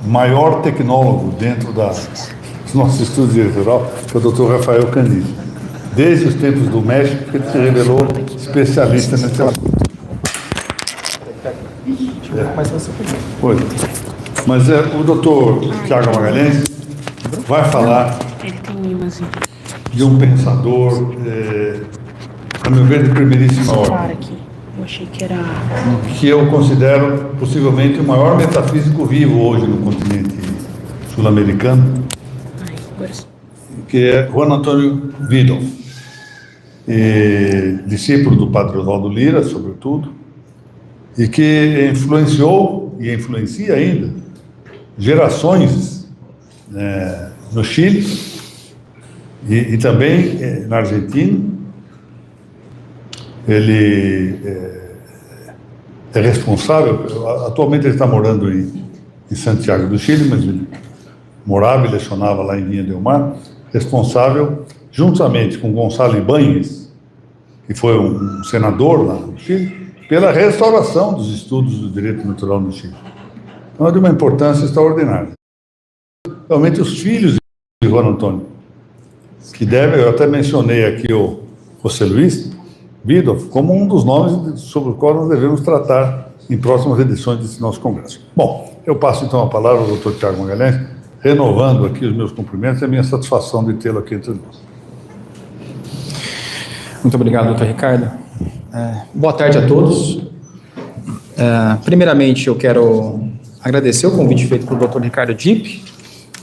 maior tecnólogo dentro dos nossos estudos de eleitoral, que é o Dr. Rafael Candido. Desde os tempos do México, que ele se revelou especialista nesse assunto. Mas o doutor Tiago Magalhães vai falar de um pensador, a meu ver, de primeiríssima ordem, que eu considero possivelmente o maior metafísico vivo hoje no continente sul-americano, que é Juan Antônio Vidal, discípulo do padre Oswaldo Lira, sobretudo, e que influenciou e influencia ainda gerações no Chile e também na Argentina. Ele é responsável, atualmente ele está morando em Santiago do Chile, mas ele morava e lecionava lá em Vinha del Mar, responsável, juntamente com Gonçalo Ibáñez, que foi um senador lá no Chile, pela restauração dos estudos do direito natural no Chile. Então é de uma importância extraordinária. Realmente os filhos de Juan Antônio, que devem, eu até mencionei aqui o José Luiz Vidal como um dos nomes sobre os quais nós devemos tratar em próximas edições desse nosso congresso. Bom, eu passo então a palavra ao Dr. Tiago Magalhães, renovando aqui os meus cumprimentos e a minha satisfação de tê-lo aqui entre nós. Muito obrigado, doutor Ricardo. Boa tarde a todos. Primeiramente, eu quero agradecer o convite feito pelo Dr. Ricardo Dipp,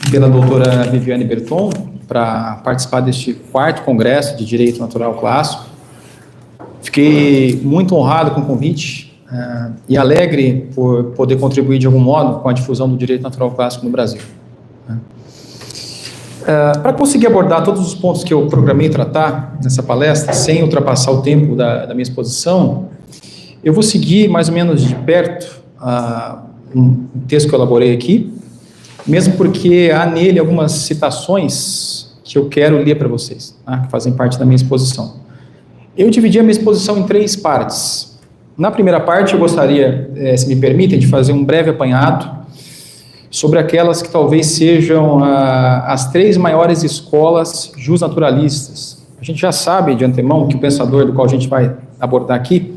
pela doutora Viviane Berton, para participar deste 4º Congresso de Direito Natural Clássico. Fiquei muito honrado com o convite e alegre por poder contribuir de algum modo com a difusão do Direito Natural Clássico no Brasil. Para conseguir abordar todos os pontos que eu programei tratar nessa palestra, sem ultrapassar o tempo da minha exposição, eu vou seguir mais ou menos de perto um texto que eu elaborei aqui, mesmo porque há nele algumas citações que eu quero ler para vocês, que fazem parte da minha exposição. Eu dividi a minha exposição em 3 partes. Na primeira parte, eu gostaria, se me permitem, de fazer um breve apanhado sobre aquelas que talvez sejam as 3 maiores escolas justnaturalistas. A gente já sabe de antemão que o pensador do qual a gente vai abordar aqui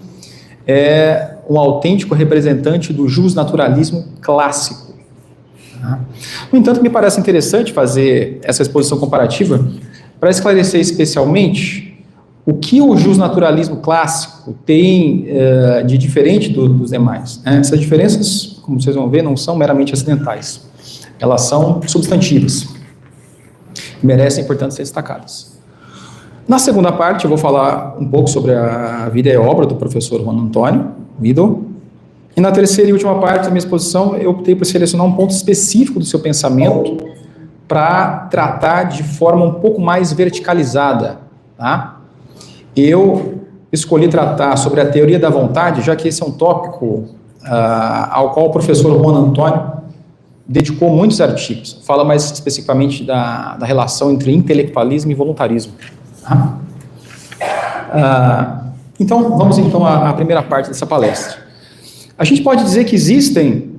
é um autêntico representante do justnaturalismo clássico. No entanto, me parece interessante fazer essa exposição comparativa para esclarecer especialmente o que o justnaturalismo clássico tem de diferente dos demais. Essas diferenças, como vocês vão ver, não são meramente acidentais. Elas são substantivas. Merecem, portanto, ser destacadas. Na segunda parte, eu vou falar um pouco sobre a vida e obra do professor Juan Antônio Vidal. E na terceira e última parte da minha exposição, eu optei por selecionar um ponto específico do seu pensamento para tratar de forma um pouco mais verticalizada, tá? Eu escolhi tratar sobre a teoria da vontade, já que esse é um tópico ao qual o professor Juan Antônio dedicou muitos artigos. Fala mais especificamente da relação entre intelectualismo e voluntarismo. Então, vamos então à primeira parte dessa palestra. A gente pode dizer que existem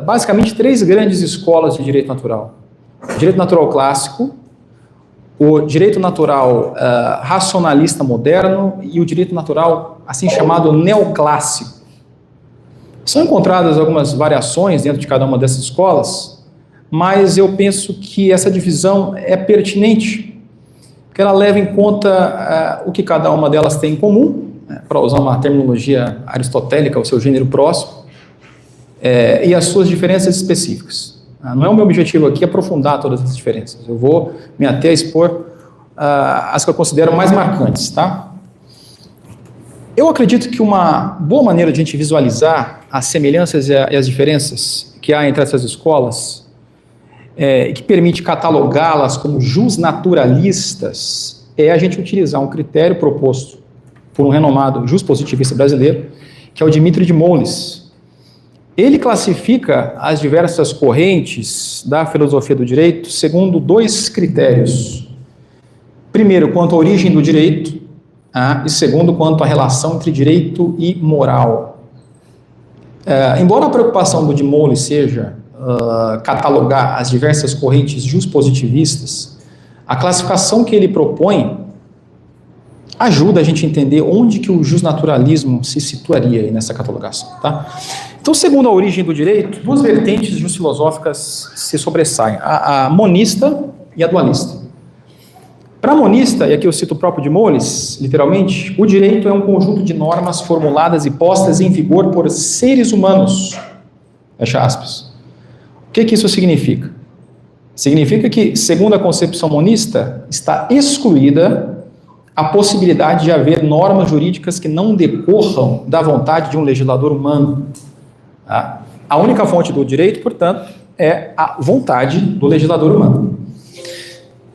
basicamente 3 grandes escolas de direito natural. O direito natural clássico, o direito natural racionalista moderno e o direito natural, assim chamado, neoclássico. São encontradas algumas variações dentro de cada uma dessas escolas, mas eu penso que essa divisão é pertinente, porque ela leva em conta o que cada uma delas tem em comum, para usar uma terminologia aristotélica, o seu gênero próximo, e as suas diferenças específicas. Não é o meu objetivo aqui aprofundar todas as diferenças. Eu vou me ater a expor as que eu considero mais marcantes, tá? Eu acredito que uma boa maneira de a gente visualizar as semelhanças e as diferenças que há entre essas escolas, que permite catalogá-las como justnaturalistas, é a gente utilizar um critério proposto por um renomado justpositivista brasileiro, que é o Dimitri de Moles. Ele classifica as diversas correntes da filosofia do direito segundo 2 critérios. Primeiro, quanto à origem do direito, e segundo, quanto à relação entre direito e moral. Embora a preocupação do de Moles seja catalogar as diversas correntes juspositivistas, a classificação que ele propõe ajuda a gente a entender onde que o justnaturalismo se situaria aí nessa catalogação, tá? Então, segundo a origem do direito, duas vertentes jusfilosóficas se sobressaem, a monista e a dualista. Para a monista, e aqui eu cito o próprio de Moles, literalmente, o direito é um conjunto de normas formuladas e postas em vigor por seres humanos. Fecha aspas. O que isso significa? Significa que, segundo a concepção monista, está excluída a possibilidade de haver normas jurídicas que não decorram da vontade de um legislador humano. Tá? A única fonte do direito, portanto, é a vontade do legislador humano.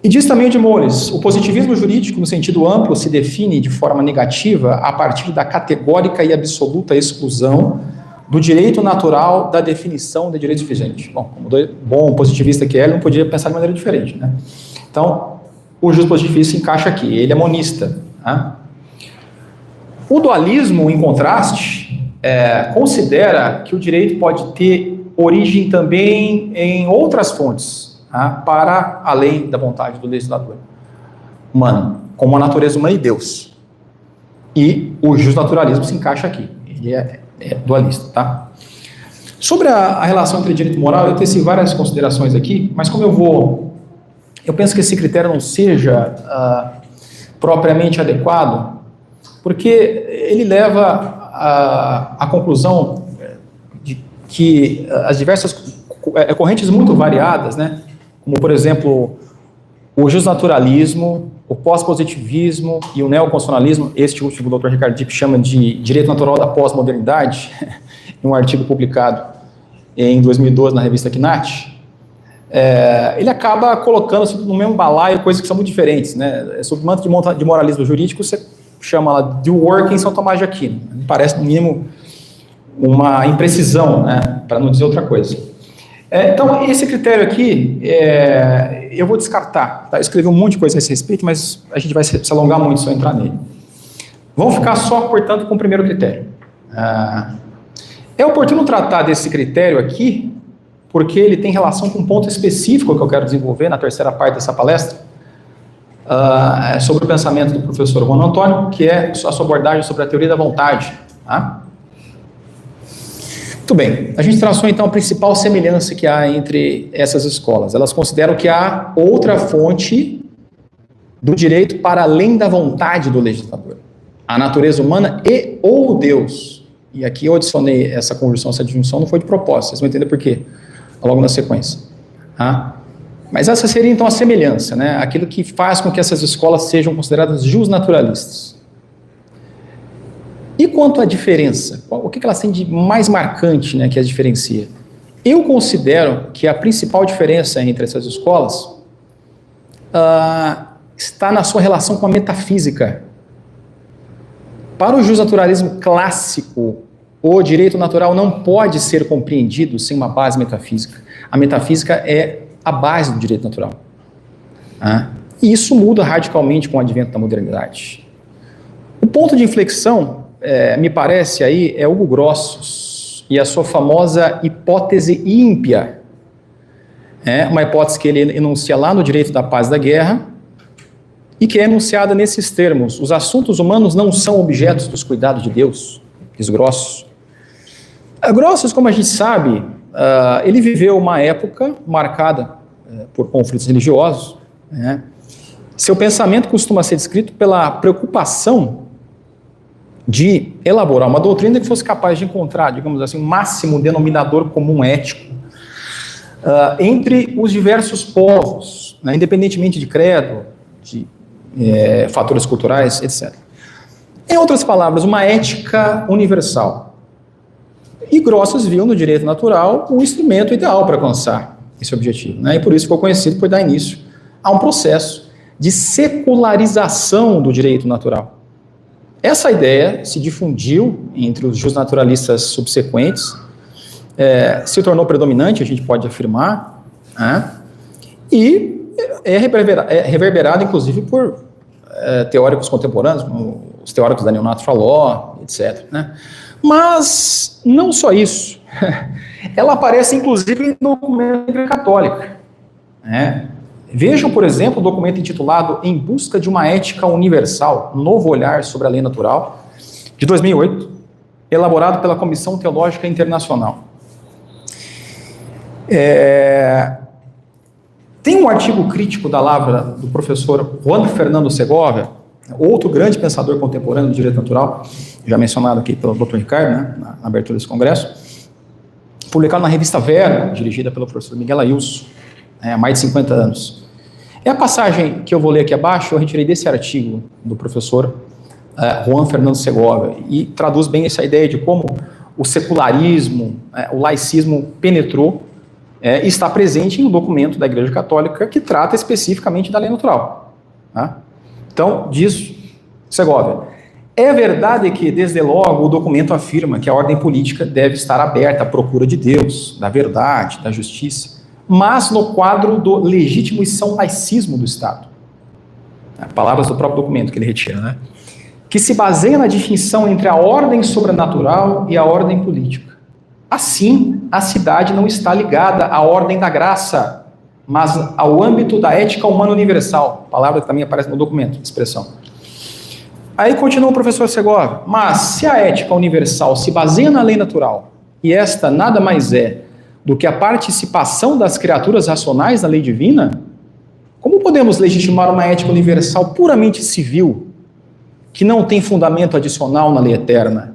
E diz também o de Moles, o positivismo jurídico, no sentido amplo, se define de forma negativa a partir da categórica e absoluta exclusão do direito natural da definição de direito suficiente. Bom, como bom positivista que é, ele não podia pensar de maneira diferente, né? Então, o juspositivista se encaixa aqui, ele é monista. Tá? O dualismo, em contraste, considera que o direito pode ter origem também em outras fontes, tá? Para além da vontade do legislador humano, como a natureza humana e Deus. E o justnaturalismo se encaixa aqui, ele é dualista, tá? Sobre a relação entre direito e moral, eu teci várias considerações aqui, mas como eu penso que esse critério não seja propriamente adequado, porque ele leva à conclusão de que as diversas correntes muito variadas, né, como por exemplo o justnaturalismo, o pós-positivismo e o neoconstitucionalismo, este último o Dr. Ricardo Dipp chama de direito natural da pós-modernidade, em um artigo publicado em 2012 na revista Knat, ele acaba colocando no mesmo balaio coisas que são muito diferentes, né? Sob o manto de moralismo jurídico, você chama lá de work em São Tomás de Aquino. Me parece, no mínimo, uma imprecisão, né? Para não dizer outra coisa. Então, esse critério aqui, eu vou descartar. Tá? Eu escrevi um monte de coisa a esse respeito, mas a gente vai se alongar muito se eu entrar nele. Vamos ficar só, portanto, com o primeiro critério. É oportuno tratar desse critério aqui, porque ele tem relação com um ponto específico que eu quero desenvolver na terceira parte dessa palestra, sobre o pensamento do professor Juan Antônio, que é a sua abordagem sobre a teoria da vontade. Tá? Muito bem, a gente traçou então a principal semelhança que há entre essas escolas. Elas consideram que há outra fonte do direito para além da vontade do legislador, a natureza humana e ou Deus. E aqui eu adicionei essa conjunção, essa disjunção não foi de propósito, vocês vão entender por quê, logo na sequência. Tá? Mas essa seria então a semelhança, né? Aquilo que faz com que essas escolas sejam consideradas justnaturalistas. E quanto à diferença? O que elas têm de mais marcante, né, que as diferencia? Eu considero que a principal diferença entre essas escolas está na sua relação com a metafísica. Para o justnaturalismo clássico, o direito natural não pode ser compreendido sem uma base metafísica. A metafísica é a base do direito natural. E isso muda radicalmente com o advento da modernidade. O ponto de inflexão, me parece aí, é Hugo Grossos e a sua famosa hipótese ímpia. Uma hipótese que ele enuncia lá no Direito da Paz e da Guerra e que é enunciada nesses termos: os assuntos humanos não são objetos dos cuidados de Deus, diz Grossos. Grossos, como a gente sabe, ele viveu uma época marcada por conflitos religiosos. Seu pensamento costuma ser descrito pela preocupação de elaborar uma doutrina que fosse capaz de encontrar, digamos assim, um máximo denominador comum ético entre os diversos povos, né, independentemente de credo, de fatores culturais, etc. Em outras palavras, uma ética universal. E Grossos viu no direito natural o instrumento ideal para alcançar esse objetivo, né, e por isso ficou conhecido por dar início a um processo de secularização do direito natural. Essa ideia se difundiu entre os justnaturalistas subsequentes, se tornou predominante, a gente pode afirmar, e é reverberado, inclusive, por teóricos contemporâneos, como os teóricos da Neo-Natural Law, etc. Né? Mas não só isso, ela aparece inclusive no documento da Igreja Católica. Vejam, por exemplo, o documento intitulado Em Busca de uma Ética Universal, Novo Olhar sobre a Lei Natural, de 2008, elaborado pela Comissão Teológica Internacional. Tem um artigo crítico da Lavra do professor Juan Fernando Segovia, outro grande pensador contemporâneo do direito natural, já mencionado aqui pelo Dr. Ricardo, né, na abertura desse congresso, publicado na revista Vera, dirigida pelo professor Miguel Ailson, há mais de 50 anos. A passagem que eu vou ler aqui abaixo, eu retirei desse artigo do professor Juan Fernando Segovia, e traduz bem essa ideia de como o secularismo, o laicismo penetrou e está presente em um documento da Igreja Católica que trata especificamente da lei natural. Então, diz Segovia: é verdade que, desde logo, o documento afirma que a ordem política deve estar aberta à procura de Deus, da verdade, da justiça, mas no quadro do legítimo e são laicismo do Estado. Palavras do próprio documento que ele retira, né? Que se baseia na distinção entre a ordem sobrenatural e a ordem política. Assim, a cidade não está ligada à ordem da graça, mas ao âmbito da ética humana universal, palavra que também aparece no documento, expressão. Aí continua o professor Segovia: mas se a ética universal se baseia na lei natural, e esta nada mais é do que a participação das criaturas racionais na lei divina, como podemos legitimar uma ética universal puramente civil, que não tem fundamento adicional na lei eterna?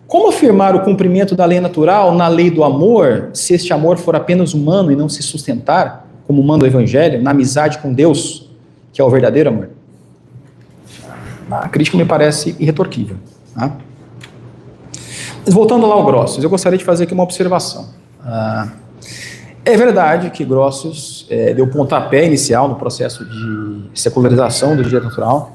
Como afirmar o cumprimento da lei natural na lei do amor, se este amor for apenas humano e não se sustentar, como manda o Evangelho, na amizade com Deus, que é o verdadeiro amor? A crítica me parece irretorquível. Mas voltando lá ao Grotius, eu gostaria de fazer aqui uma observação. É verdade que Grotius deu pontapé inicial no processo de secularização do direito natural,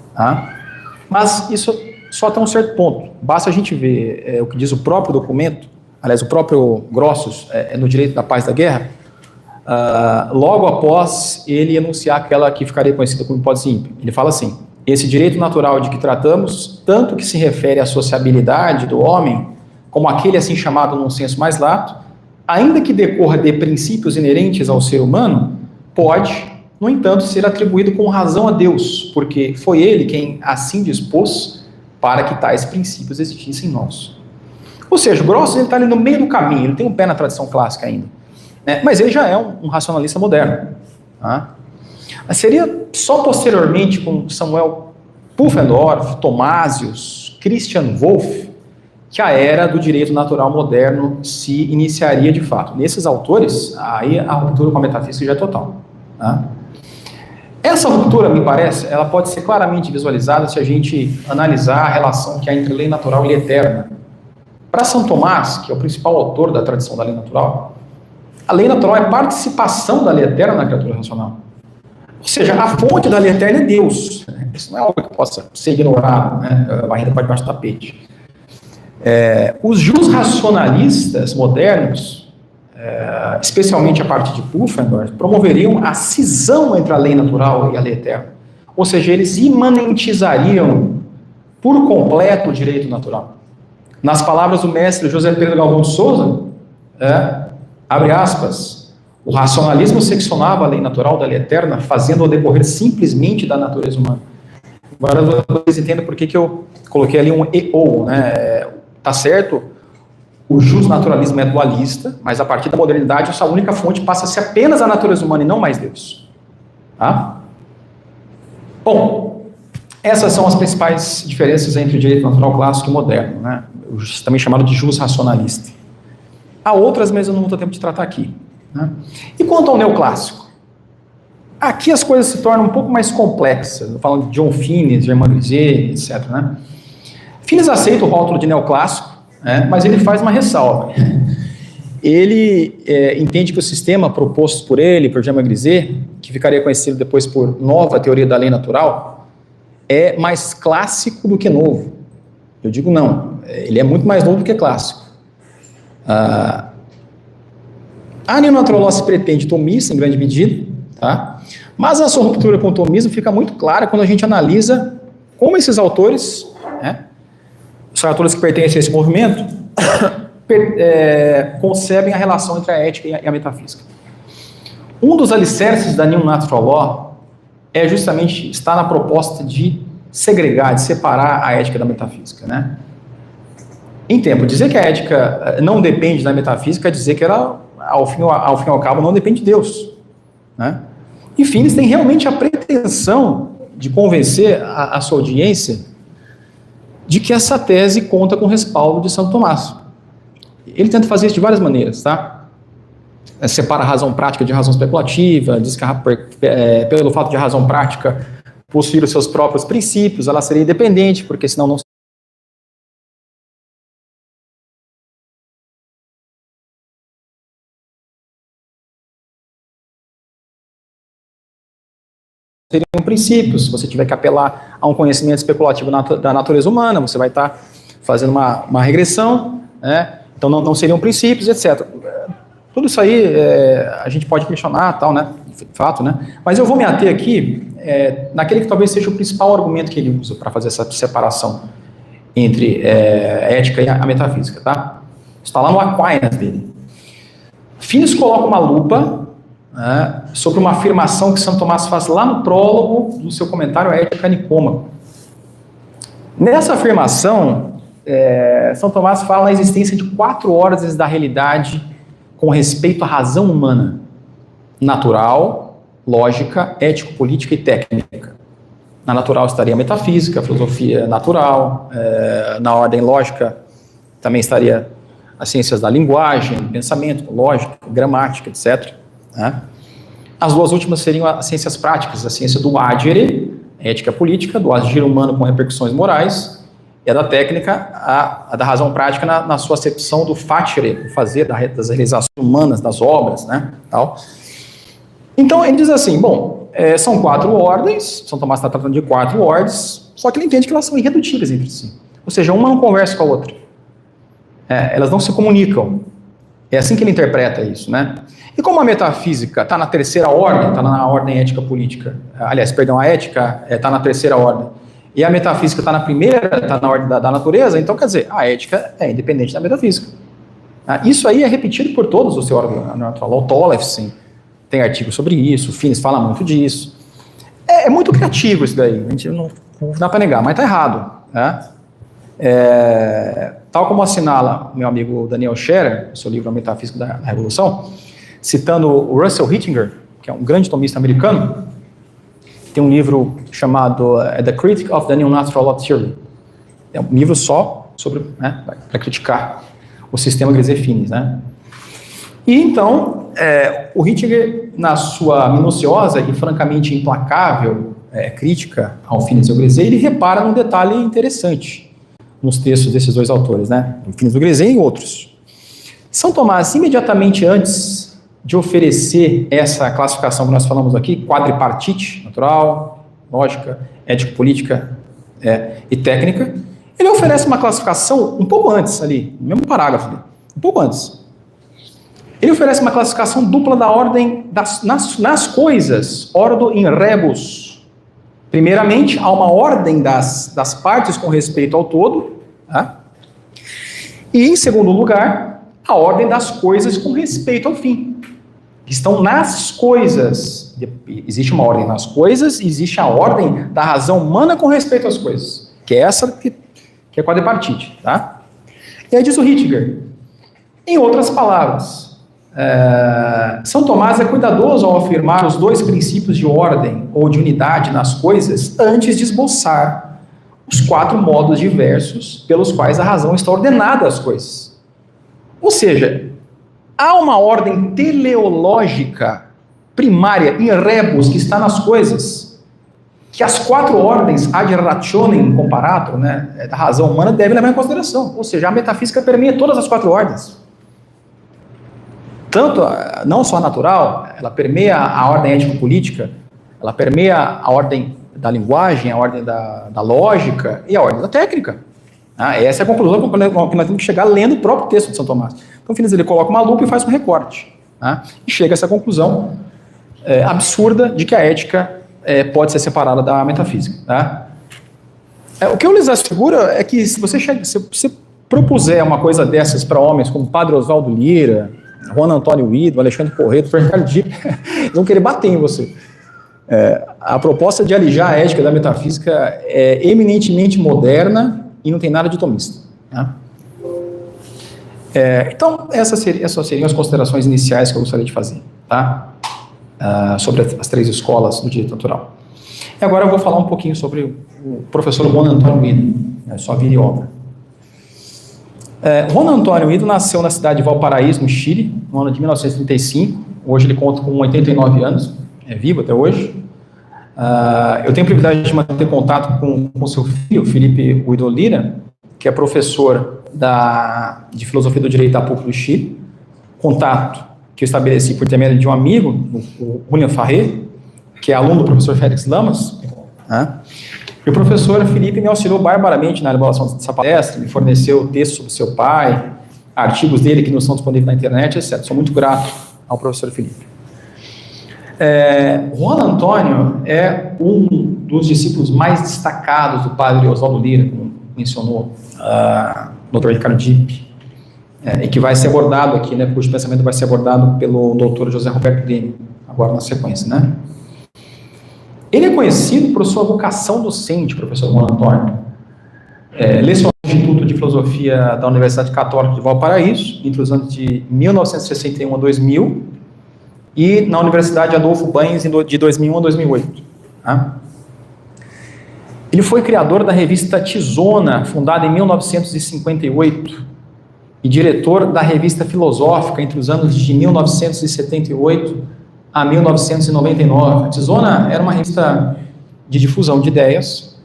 mas isso só até um certo ponto. Basta a gente ver o que diz o próprio documento, aliás, o próprio Grotius, no Direito da Paz e da Guerra, logo após ele enunciar aquela que ficaria conhecida como hipótese ímpar. Ele fala assim: esse direito natural de que tratamos, tanto que se refere à sociabilidade do homem, como aquele assim chamado num senso mais lato, ainda que decorra de princípios inerentes ao ser humano, pode, no entanto, ser atribuído com razão a Deus, porque foi ele quem assim dispôs para que tais princípios existissem em nós. Ou seja, o Grotius está ali no meio do caminho, ele tem um pé na tradição clássica ainda, mas ele já é um racionalista moderno. Seria só posteriormente com Samuel Pufendorf, Thomasius, Christian Wolff, que a era do direito natural moderno se iniciaria de fato. Nesses autores, aí a ruptura com a metafísica já é total. Essa ruptura, me parece, ela pode ser claramente visualizada se a gente analisar a relação que há entre lei natural e lei eterna. Para São Tomás, que é o principal autor da tradição da lei natural, a lei natural é participação da lei eterna na criatura racional. Ou seja, a fonte da lei eterna é Deus. Isso não é algo que possa ser ignorado, varrida para debaixo do tapete. Os jusracionalistas modernos, especialmente a partir de Pufendorf, promoveriam a cisão entre a lei natural e a lei eterna. Ou seja, eles imanentizariam por completo o direito natural. Nas palavras do mestre José Pedro Galvão de Souza, abre aspas, o racionalismo seccionava a lei natural da lei eterna, fazendo-a decorrer simplesmente da natureza humana. Agora vocês entendem por que eu coloquei ali um e-ou, Tá certo, o justnaturalismo é dualista, mas a partir da modernidade essa única fonte passa a ser apenas a natureza humana e não mais Deus. Bom, essas são as principais diferenças entre o direito natural clássico e moderno, também chamado de jusracionalista. Há outras, mas eu não vou ter tempo de tratar aqui. E quanto ao neoclássico? Aqui as coisas se tornam um pouco mais complexas, falando de John Finnes, Germain Grisé, etc., Finnes aceita o rótulo de neoclássico, mas ele faz uma ressalva. Ele entende que o sistema proposto por ele, por Germain Grisé, que ficaria conhecido depois por nova teoria da lei natural, é mais clássico do que novo. Eu digo não, ele é muito mais novo do que clássico. A neonaturalidade se pretende tomista em grande medida, mas a sua ruptura com o tomismo fica muito clara quando a gente analisa como esses autores os autores que pertencem a esse movimento concebem a relação entre a ética e a metafísica. Um dos alicerces da New Natural Law é justamente estar na proposta de segregar, de separar a ética da metafísica, né? Em tempo, dizer que a ética não depende da metafísica é dizer que ela, ao fim e ao cabo, não depende de Deus, né? Enfim, eles têm realmente a pretensão de convencer a sua audiência de que essa tese conta com o respaldo de Santo Tomás. Ele tenta fazer isso de várias maneiras, tá? Separa a razão prática de razão especulativa, diz que pelo fato de a razão prática possuir os seus próprios princípios, ela seria independente, porque senão não seriam princípios. Se você tiver que apelar a um conhecimento especulativo da natureza humana, você vai estar fazendo uma regressão, né? Então não seriam princípios, etc. Tudo isso aí a gente pode questionar, tal, né? Fato, né? Mas eu vou me ater aqui naquele que talvez seja o principal argumento que ele usa para fazer essa separação entre a ética e a metafísica, tá? Está lá no Aquinas dele. Finis coloca uma lupa sobre uma afirmação que Santo Tomás faz lá no prólogo do seu comentário à Ética Nicômaco. Nessa afirmação, São Tomás fala na existência de 4 ordens da realidade com respeito à razão humana: natural, lógica, ético-política e técnica. Na natural estaria a metafísica, a filosofia natural, na ordem lógica também estaria as ciências da linguagem, pensamento, lógica, gramática, etc. As 2 últimas seriam as ciências práticas, a ciência do agere, ética política, do agir humano com repercussões morais, e a da técnica, a da razão prática na sua acepção do facere, o fazer, das realizações humanas, das obras, né, tal. Então, ele diz assim, bom, são 4 ordens, São Tomás está tratando de 4 ordens, só que ele entende que elas são irredutíveis entre si. Ou seja, uma não conversa com a outra. Elas não se comunicam. É assim que ele interpreta isso, né? E como a metafísica está na 3ª ordem, está na ordem ética política, aliás, perdão, a ética está na 3ª ordem, e a metafísica está na 1ª, está na ordem da natureza, então quer dizer, a ética é independente da metafísica. Isso aí é repetido por todos os teóricos natural. O Tollefsen tem artigos sobre isso, o Finis fala muito disso. É muito criativo isso daí, a gente não dá para negar, mas está errado, né? Tal como assinala meu amigo Daniel Scherer, seu livro A Metafísica da Revolução, citando o Russell Hittinger, que é um grande tomista americano, tem um livro chamado The Critique of the New Natural Law Theory. É um livro só sobre, para criticar o sistema Grezé-Finis, né? E então, o Hittinger, na sua minuciosa e francamente implacável crítica ao Finis e ao Grezé, ele repara num detalhe interessante nos textos desses 2 autores, né? O Finis e o Grezé e outros. São Tomás, imediatamente antes de oferecer essa classificação que nós falamos aqui, quadripartite, natural, lógica, ético-política e técnica, ele oferece uma classificação um pouco antes ali, no mesmo parágrafo ali, um pouco antes. Ele oferece uma classificação dupla da ordem nas coisas, ordo in rebus. Primeiramente, há uma ordem das partes com respeito ao todo, tá? E, em segundo lugar, a ordem das coisas com respeito ao fim. Estão nas coisas. Existe uma ordem nas coisas, existe a ordem da razão humana com respeito às coisas, que é essa que é quadripartite, tá? E aí diz o Hittinger, em outras palavras, São Tomás é cuidadoso ao afirmar os 2 princípios de ordem ou de unidade nas coisas antes de esboçar os 4 modos diversos pelos quais a razão está ordenada às coisas. Ou seja, há uma ordem teleológica primária, in rebus, que está nas coisas, que as 4 ordens ad rationem comparator, né, da razão humana, devem levar em consideração. Ou seja, a metafísica permeia todas as 4 ordens. Tanto, não só a natural, ela permeia a ordem ético-política, ela permeia a ordem da linguagem, a ordem da lógica e a ordem da técnica. Essa é a conclusão que nós temos que chegar lendo o próprio texto de São Tomás. Então, Finis, ele coloca uma lupa e faz um recorte, e chega a essa conclusão absurda de que a ética pode ser separada da metafísica. O que eu lhes asseguro é que se você propuser uma coisa dessas para homens como Padre Oswaldo Lira, Juan Antônio Ido, Alexandre Porreto, Ricardo Dipp, eles vão querer bater em você. A proposta de alijar a ética da metafísica é eminentemente moderna e não tem nada de tomista. Né? Então, essas seriam as considerações iniciais que eu gostaria de fazer, tá? Sobre as 3 escolas do direito natural. E agora eu vou falar um pouquinho sobre o professor Juan Antônio Ido, sua vida e obra. Juan Antônio Ido nasceu na cidade de Valparaíso, no Chile, no ano de 1935. Hoje ele conta com 89 anos, é vivo até hoje. Eu tenho o privilégio de manter contato com seu filho, Felipe Guido Lira, que é professor de Filosofia do Direito da PUC do Chile. Contato que eu estabeleci por intermédio de um amigo, o William Farré, que é aluno do professor Félix Lamas. E o professor Felipe me auxiliou barbaramente na elaboração dessa palestra, me forneceu textos sobre seu pai, artigos dele que não estão disponíveis na internet, etc. Sou muito grato ao professor Felipe. Juan Antônio é um dos discípulos mais destacados do padre Oswaldo Lira, como mencionou o Dr. Ricardo Dipp, e que vai ser abordado aqui, né, cujo pensamento vai ser abordado pelo Dr. José Roberto Demi, agora na sequência, né? Ele é conhecido por sua vocação docente, professor Juan Antônio. Lecionou no Instituto de Filosofia da Universidade Católica de Valparaíso, entre os anos de 1961 a 2000, e na Universidade Adolfo Banhes de 2001 a 2008. Tá? Ele foi criador da revista Tizona, fundada em 1958, e diretor da revista Filosófica entre os anos de 1978 a 1999. A Tizona era uma revista de difusão de ideias,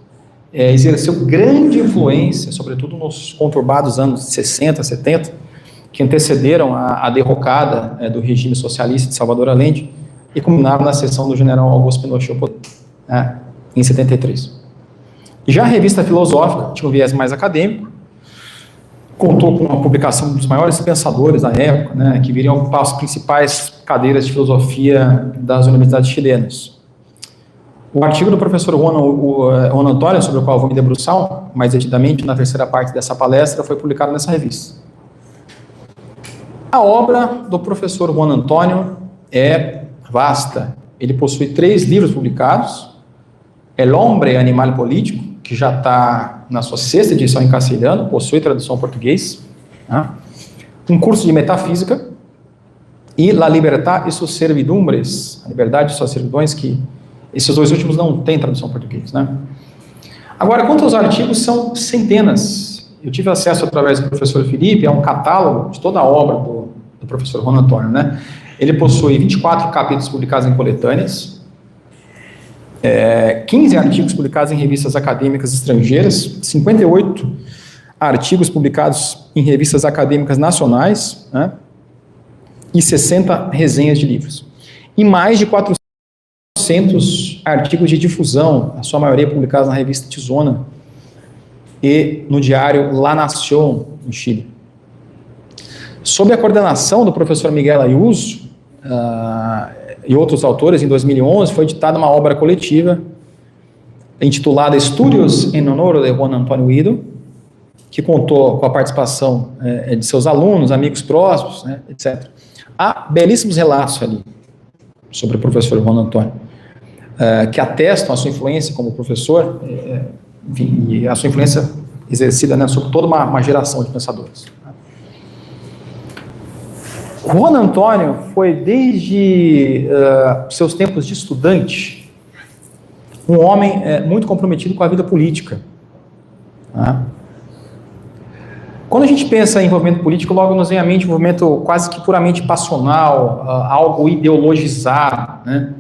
exerceu grande influência, sobretudo nos conturbados anos 60, 70, que antecederam a derrocada do regime socialista de Salvador Allende e culminaram na sessão do general Augusto Pinochet em 73. E já a revista Filosófica tinha um viés mais acadêmico, contou com a publicação dos maiores pensadores da época, né, que viriam ocupar as principais cadeiras de filosofia das universidades chilenas. O artigo do professor Juan Antônio, sobre o qual vou me debruçar mais detidamente na terceira parte dessa palestra, foi publicado nessa revista. A obra do professor Juan Antônio é vasta. Ele possui 3 livros publicados: El Hombre Animal Político, que já está na sua 6ª edição em castelhano, possui tradução em português, tá? Um curso de metafísica, e La Libertad e sus Servidumbres, a liberdade e suas servidões, que esses 2 últimos não têm tradução em português, né? Agora, quanto aos artigos, são centenas. Eu tive acesso, através do professor Felipe, a um catálogo de toda a obra do professor Juan Antônio, né? Ele possui 24 capítulos publicados em coletâneas, 15 artigos publicados em revistas acadêmicas estrangeiras, 58 artigos publicados em revistas acadêmicas nacionais, né, e 60 resenhas de livros. E mais de 400 artigos de difusão, a sua maioria publicados na revista Tizona e no diário La Nación, no Chile. Sob a coordenação do professor Miguel Ayuso, e outros autores, em 2011, foi editada uma obra coletiva intitulada Estudios en Honor de Juan Antônio Ido, que contou com a participação de seus alunos, amigos próximos, né, etc. Há belíssimos relatos ali sobre o professor Juan Antônio, que atestam a sua influência como professor, enfim, e a sua influência exercida, né, sobre toda uma geração de pensadores. Juan Antônio foi, desde seus tempos de estudante, um homem muito comprometido com a vida política. Tá? Quando a gente pensa em envolvimento político, logo nos vem à mente um envolvimento quase que puramente passional, algo ideologizado, né?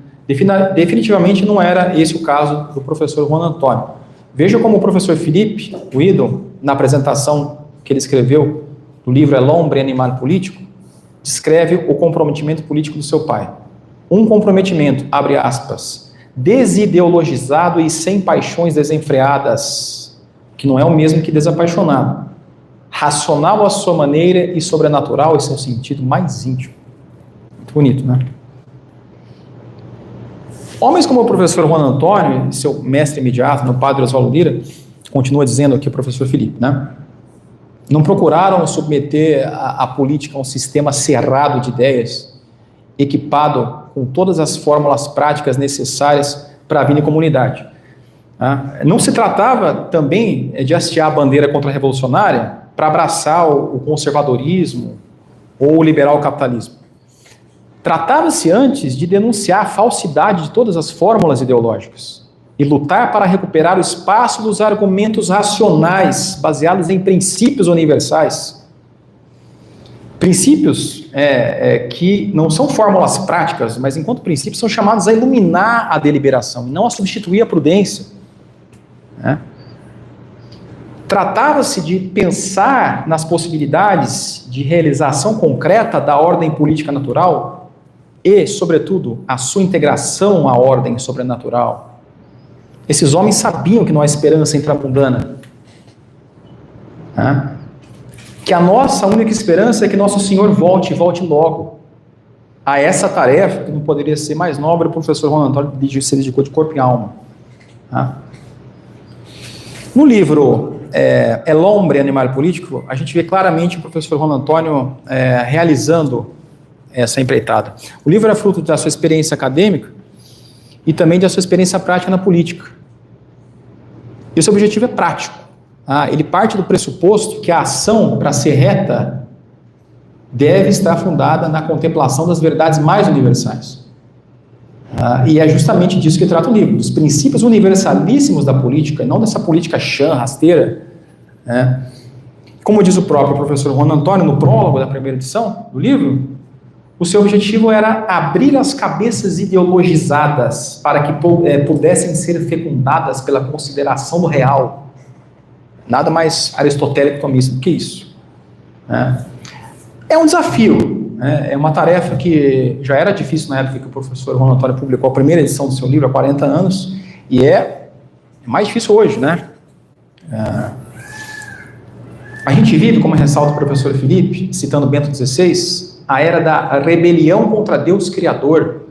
Definitivamente não era esse o caso do professor Juan Antônio. Veja como o professor Felipe Guido, na apresentação que ele escreveu do livro El Hombre Animal Político, descreve o comprometimento político do seu pai. Um comprometimento, abre aspas, desideologizado e sem paixões desenfreadas, que não é o mesmo que desapaixonado, racional à sua maneira e sobrenatural em seu sentido mais íntimo. Muito bonito, né? Homens como o professor Juan Antônio e seu mestre imediato, o padre Oswaldo Lira, continua dizendo aqui o professor Felipe, né? Não procuraram submeter a política a um sistema cerrado de ideias, equipado com todas as fórmulas práticas necessárias para a vida em comunidade. Não se tratava também de hastear a bandeira contra-revolucionária para abraçar o conservadorismo ou o liberal capitalismo. Tratava-se antes de denunciar a falsidade de todas as fórmulas ideológicas e lutar para recuperar o espaço dos argumentos racionais baseados em princípios universais. Princípios que não são fórmulas práticas, mas enquanto princípios são chamados a iluminar a deliberação e não a substituir a prudência. Tratava-se de pensar nas possibilidades de realização concreta da ordem política natural e, sobretudo, a sua integração à ordem sobrenatural. Esses homens sabiam que não há esperança intramundana. Que a nossa única esperança é que nosso Senhor volte e volte logo. A essa tarefa, que não poderia ser mais nobre, o professor Juan Antônio se dedicou de corpo e alma. No livro El Hombre, Animal Político, a gente vê claramente o professor Juan Antônio realizando essa empreitada. O livro é fruto da sua experiência acadêmica e também da sua experiência prática na política. E o seu objetivo é prático. Ele parte do pressuposto que a ação, para ser reta, deve estar fundada na contemplação das verdades mais universais. E é justamente disso que trata o livro, dos princípios universalíssimos da política, e não dessa política chã, rasteira. Como diz o próprio professor Juan Antônio, no prólogo da primeira edição do livro, o seu objetivo era abrir as cabeças ideologizadas para que pudessem ser fecundadas pela consideração do real. Nada mais aristotélico tomista do que isso. É um desafio. É uma tarefa que já era difícil na época que o professor Juan Antônio publicou a primeira edição do seu livro, há 40 anos, e é mais difícil hoje, né? A gente vive, como ressalta o professor Felipe, citando Bento XVI, a era da rebelião contra Deus Criador.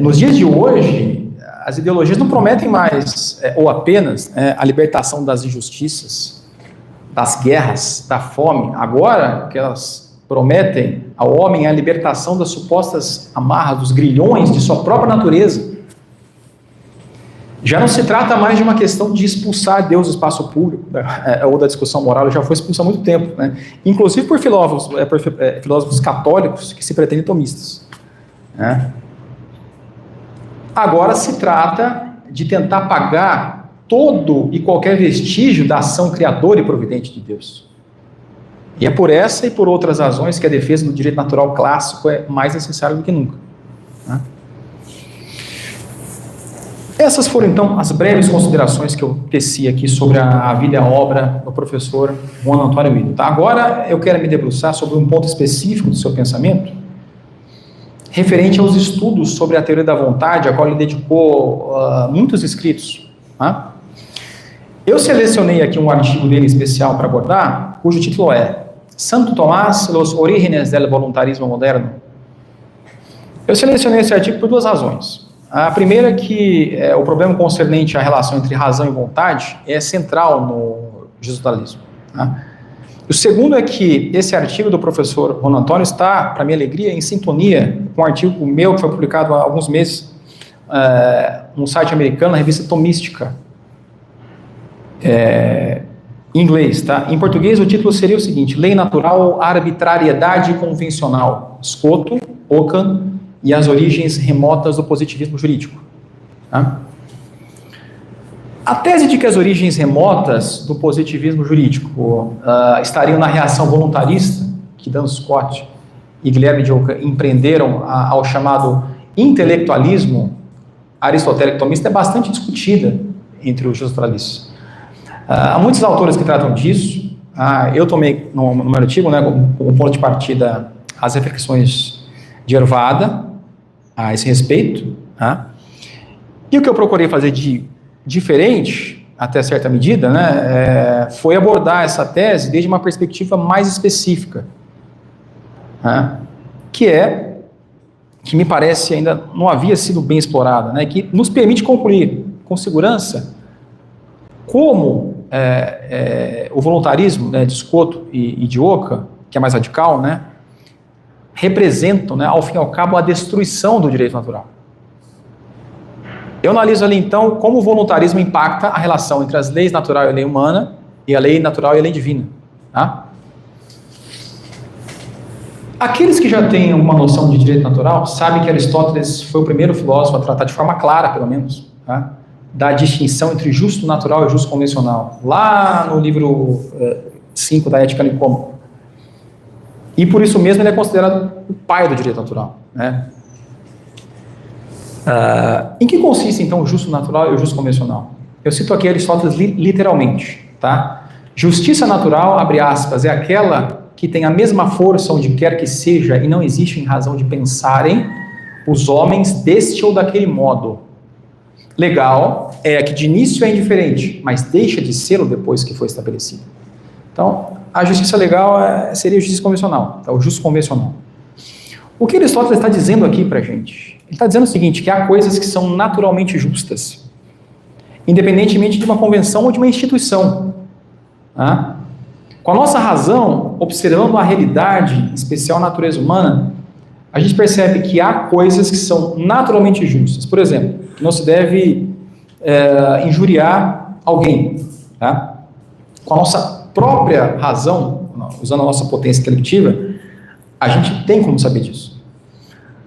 Nos dias de hoje, as ideologias não prometem mais, ou apenas, a libertação das injustiças, das guerras, da fome. Agora, que elas prometem ao homem a libertação das supostas amarras, dos grilhões de sua própria natureza. Já não se trata mais de uma questão de expulsar Deus do espaço público, ou da discussão moral, já foi expulso há muito tempo, né? Inclusive por filósofos católicos que se pretendem tomistas. Agora se trata de tentar apagar todo e qualquer vestígio da ação criadora e providente de Deus. E é por essa e por outras razões que a defesa do direito natural clássico é mais necessária do que nunca. Essas foram, então, as breves considerações que eu teci aqui sobre a vida e a obra do professor Juan Antônio Wilde. Agora eu quero me debruçar sobre um ponto específico do seu pensamento, referente aos estudos sobre a teoria da vontade, a qual ele dedicou muitos escritos. Eu selecionei aqui um artigo dele especial para abordar, cujo título é Santo Tomás, los orígenes del voluntarismo moderno. Eu selecionei esse artigo por duas razões. A primeira é que o problema concernente à relação entre razão e vontade é central no jesuitanismo. O segundo é que esse artigo do professor Juan Antônio está, para minha alegria, em sintonia com um artigo meu que foi publicado há alguns meses num site americano, na revista Tomística, em inglês, tá? Em português o título seria o seguinte: Lei Natural, Arbitrariedade Convencional, Scotto, Ockham e as origens remotas do positivismo jurídico. A tese de que as origens remotas do positivismo jurídico estariam na reação voluntarista que Dan Scott e Guilherme de Ockham empreenderam ao chamado intelectualismo aristotélico tomista é bastante discutida entre os justalistas. Há muitos autores que tratam disso. Eu tomei no meu artigo, como ponto de partida, as reflexões de Hervada a esse respeito. E o que eu procurei fazer de diferente, até certa medida, foi abordar essa tese desde uma perspectiva mais específica, que me parece ainda não havia sido bem explorada, que nos permite concluir com segurança como o voluntarismo, né, de Scotto e de Oca, que é mais radical, né, representam, né, ao fim e ao cabo, a destruição do direito natural. Eu analiso ali, então, como o voluntarismo impacta a relação entre as leis natural e a lei humana, e a lei natural e a lei divina. Tá? Aqueles que já têm uma noção de direito natural sabem que Aristóteles foi o primeiro filósofo a tratar de forma clara, pelo menos, tá, da distinção entre justo natural e justo convencional, lá no livro 5 da Ética Nicômaco. E por isso mesmo ele é considerado o pai do direito natural. Né? Em que consiste, então, o justo natural e o justo convencional? Eu cito aqui Aristóteles literalmente. Tá? Justiça natural, abre aspas, é aquela que tem a mesma força onde quer que seja e não existe em razão de pensarem os homens deste ou daquele modo. Legal é a que de início é indiferente, mas deixa de ser depois que foi estabelecido. Então, a justiça legal seria a justiça convencional, tá? O justo convencional. O que Aristóteles está dizendo aqui para a gente? Ele está dizendo o seguinte, que há coisas que são naturalmente justas, independentemente de uma convenção ou de uma instituição. Tá? Com a nossa razão, observando a realidade, em especial a natureza humana, a gente percebe que há coisas que são naturalmente justas. Por exemplo, que não se deve injuriar alguém. Tá? Com a nossa própria razão, usando a nossa potência intelectiva, a gente tem como saber disso.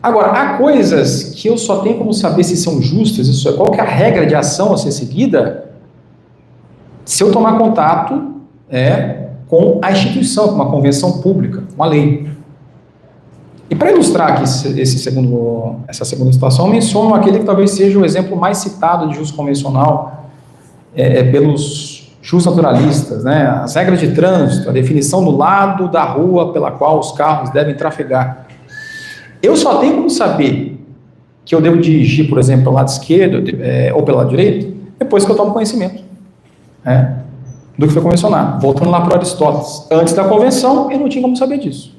Agora, há coisas que eu só tenho como saber se são justas, isso é, qual que é a regra de ação a ser seguida, se eu tomar contato com a instituição, com uma convenção pública, uma lei. E para ilustrar aqui essa segunda situação, eu menciono aquele que talvez seja o exemplo mais citado de justo convencional pelos justnaturalistas, né? As regras de trânsito, a definição do lado da rua pela qual os carros devem trafegar. Eu só tenho como saber que eu devo dirigir, por exemplo, pelo lado esquerdo ou pelo lado direito, depois que eu tomo conhecimento do que foi convencionado. Voltando lá para Aristóteles. Antes da convenção, eu não tinha como saber disso.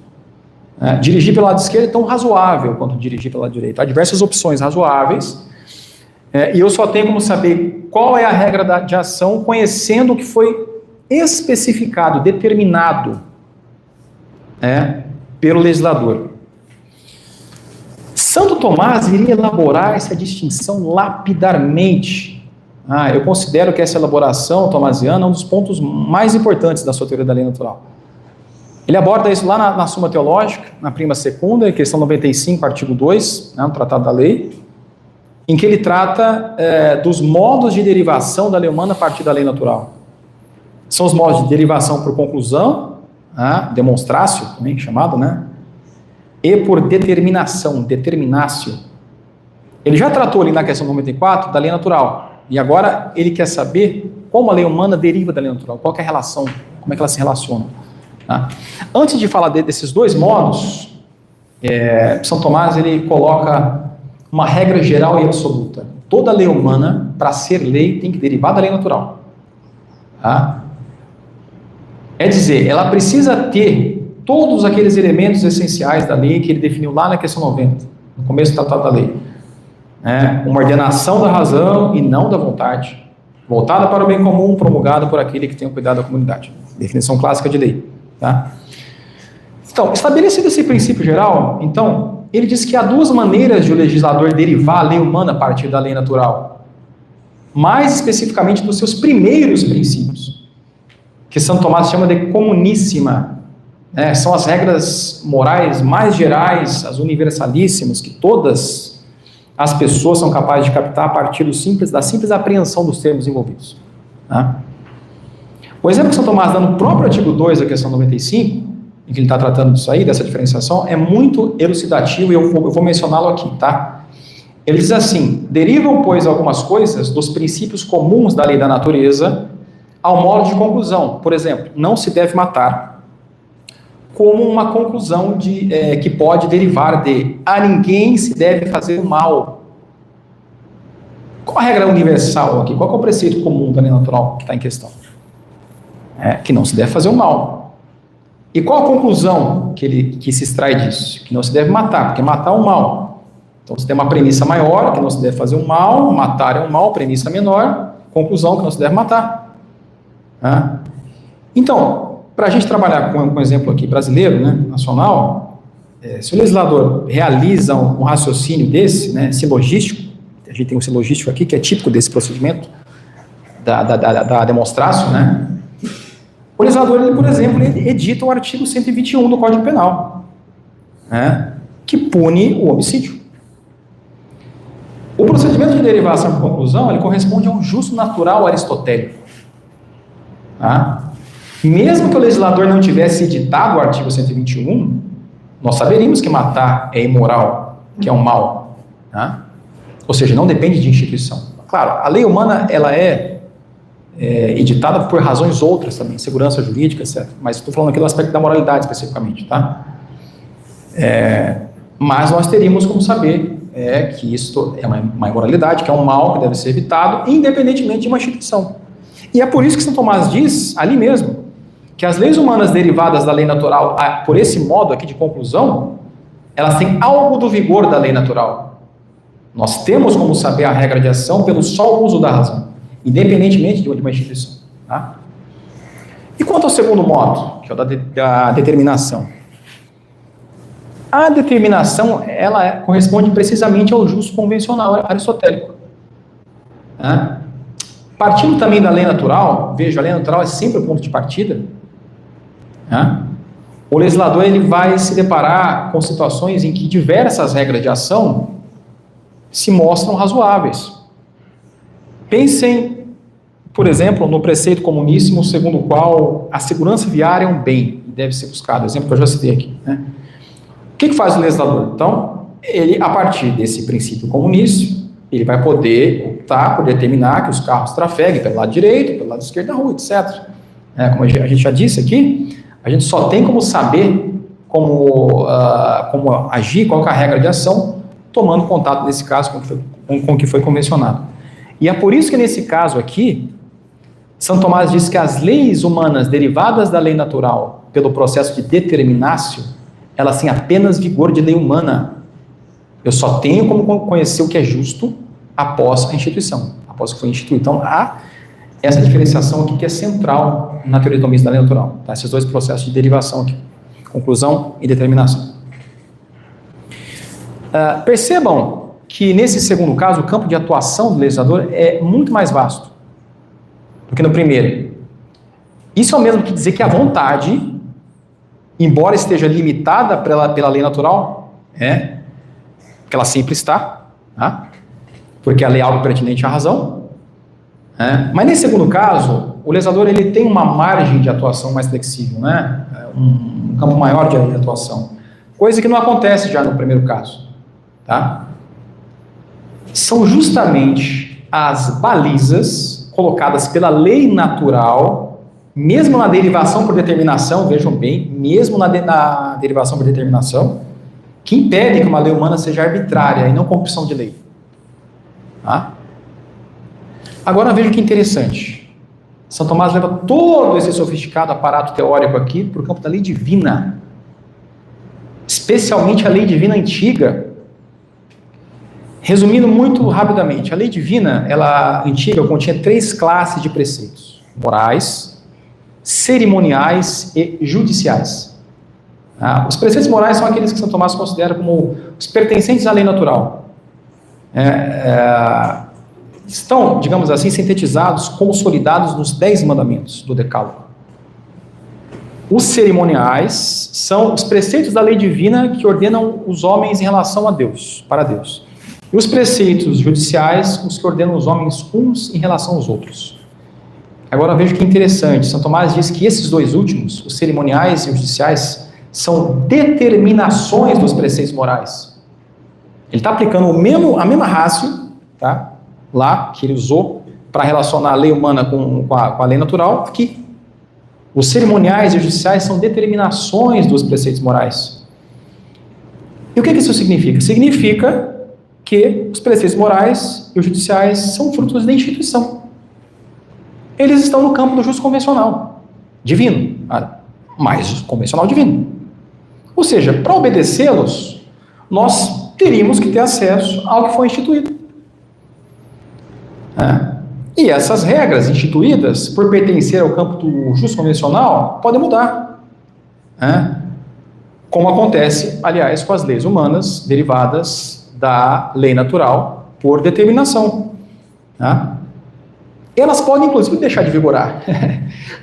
Dirigir pelo lado esquerdo é tão razoável quanto dirigir pelo lado direito. Há diversas opções razoáveis, e eu só tenho como saber qual é a regra de ação conhecendo o que foi especificado, determinado pelo legislador. Santo Tomás iria elaborar essa distinção lapidarmente. Eu considero que essa elaboração tomasiana é um dos pontos mais importantes da sua teoria da lei natural. Ele aborda isso lá na Suma Teológica, na prima segunda, questão 95, artigo 2, no Tratado da Lei, em que ele trata dos modos de derivação da lei humana a partir da lei natural. São os modos de derivação por conclusão, demonstratio, também chamado, e por determinação, determinatio. Ele já tratou ali na questão 94 da lei natural, e agora ele quer saber como a lei humana deriva da lei natural, qual que é a relação, como é que elas se relacionam. Antes de falar desses dois modos, São Tomás ele coloca uma regra geral e absoluta. Toda lei humana, para ser lei, tem que derivar da lei natural. É dizer, ela precisa ter todos aqueles elementos essenciais da lei que ele definiu lá na questão 90, no começo do Tratado da Lei. Uma ordenação da razão e não da vontade, voltada para o bem comum, promulgada por aquele que tem o cuidado da comunidade. Definição clássica de lei. Então, estabelecido esse princípio geral, então, ele diz que há duas maneiras de o legislador derivar a lei humana a partir da lei natural, mais especificamente dos seus primeiros princípios, que São Tomás chama de comuníssima, são as regras morais mais gerais, as universalíssimas, que todas as pessoas são capazes de captar a partir da simples apreensão dos termos envolvidos. O exemplo que São Tomás dá no próprio artigo 2 da questão 95, em que ele está tratando disso aí, dessa diferenciação, é muito elucidativo e eu vou mencioná-lo aqui, tá? Ele diz assim: derivam, pois, algumas coisas dos princípios comuns da lei da natureza ao modo de conclusão. Por exemplo, não se deve matar, como uma conclusão que pode derivar de a ninguém se deve fazer o mal. Qual a regra universal aqui? Qual é o preceito comum da lei natural que está em questão? Que não se deve fazer o mal. E qual a conclusão que se extrai disso? Que não se deve matar, porque matar é um mal. Então, você tem uma premissa maior, que não se deve fazer o mal, matar é um mal, premissa menor, conclusão que não se deve matar. Tá? Então, para a gente trabalhar com um exemplo aqui brasileiro, né, nacional, se o legislador realiza um raciocínio desse, né, silogístico, a gente tem um silogístico aqui que é típico desse procedimento da demonstrácio, né, o legislador, ele, por exemplo, ele edita o artigo 121 do Código Penal, né, que pune o homicídio. O procedimento de derivação por conclusão, ele corresponde a um justo natural aristotélico. Tá? Mesmo que o legislador não tivesse editado o artigo 121, nós saberíamos que matar é imoral, que é um mal. Tá? Ou seja, não depende de instituição. Claro, a lei humana, ela é editada por razões outras também, segurança jurídica, etc. Mas estou falando aqui do aspecto da moralidade especificamente, tá? Mas nós teríamos como saber que isso é uma imoralidade, que é um mal que deve ser evitado, independentemente de uma instituição. E é por isso que São Tomás diz, ali mesmo, que as leis humanas derivadas da lei natural, por esse modo aqui de conclusão, elas têm algo do vigor da lei natural. Nós temos como saber a regra de ação pelo só uso da razão, independentemente de uma instituição. Tá? E quanto ao segundo modo, que é o da determinação? A determinação, ela corresponde precisamente ao justo convencional aristotélico. Né? Partindo também da lei natural, veja, a lei natural é sempre o ponto de partida. Né? O legislador, ele vai se deparar com situações em que diversas regras de ação se mostram razoáveis. Pensem, por exemplo, no preceito comuníssimo, segundo o qual a segurança viária é um bem, deve ser buscado, exemplo que eu já citei aqui. Né? O que faz o legislador? Então, ele, a partir desse princípio comuníssimo, ele vai poder optar por determinar que os carros trafeguem pelo lado direito, pelo lado esquerdo da rua, etc. Como a gente já disse aqui, a gente só tem como saber como agir, qual é a regra de ação, tomando contato, nesse caso, com o que foi convencionado. E é por isso que, nesse caso aqui, São Tomás diz que as leis humanas derivadas da lei natural pelo processo de determinatio, elas têm apenas vigor de lei humana. Eu só tenho como conhecer o que é justo após a instituição, após que foi instituído. Então, há essa diferenciação aqui que é central na teoria atomista da lei natural. Tá? Esses dois processos de derivação aqui, conclusão e determinação. Percebam que, nesse segundo caso, o campo de atuação do legislador é muito mais vasto do que no primeiro. Isso é o mesmo que dizer que a vontade, embora esteja limitada pela lei natural, que ela sempre está, tá? Porque a lei é algo pertinente à razão, mas nesse segundo caso, o legislador, ele tem uma margem de atuação mais flexível, né? Um campo maior de atuação, coisa que não acontece já no primeiro caso, tá? São justamente as balizas colocadas pela lei natural, mesmo na derivação por determinação, vejam bem, mesmo na derivação por determinação, que impede que uma lei humana seja arbitrária e não corrupção de lei. Tá? Agora veja que interessante. São Tomás leva todo esse sofisticado aparato teórico aqui para o campo da lei divina, especialmente a lei divina antiga. Resumindo muito rapidamente, a lei divina, ela antiga, continha 3 classes de preceitos: morais, cerimoniais e judiciais. Os preceitos morais são aqueles que São Tomás considera como os pertencentes à lei natural. Estão, digamos assim, sintetizados, consolidados nos 10 mandamentos do Decálogo. Os cerimoniais são os preceitos da lei divina que ordenam os homens em relação a Deus, para Deus. E os preceitos judiciais, os que ordenam os homens uns em relação aos outros. Agora veja que interessante, São Tomás diz que esses dois últimos, os cerimoniais e os judiciais, são determinações dos preceitos morais. Ele está aplicando a mesma ratio, tá? Lá, que ele usou para relacionar a lei humana com a lei natural, aqui. Os cerimoniais e os judiciais são determinações dos preceitos morais. E o que isso significa? Significa que os preceitos morais e os judiciais são frutos da instituição. Eles estão no campo do justo convencional, divino, mas convencional divino. Ou seja, para obedecê-los, nós teríamos que ter acesso ao que foi instituído. E E essas regras instituídas, por pertencer ao campo do justo convencional, podem mudar, né? Como acontece, aliás, com as leis humanas derivadas da lei natural por determinação, né? Elas podem, inclusive, deixar de vigorar.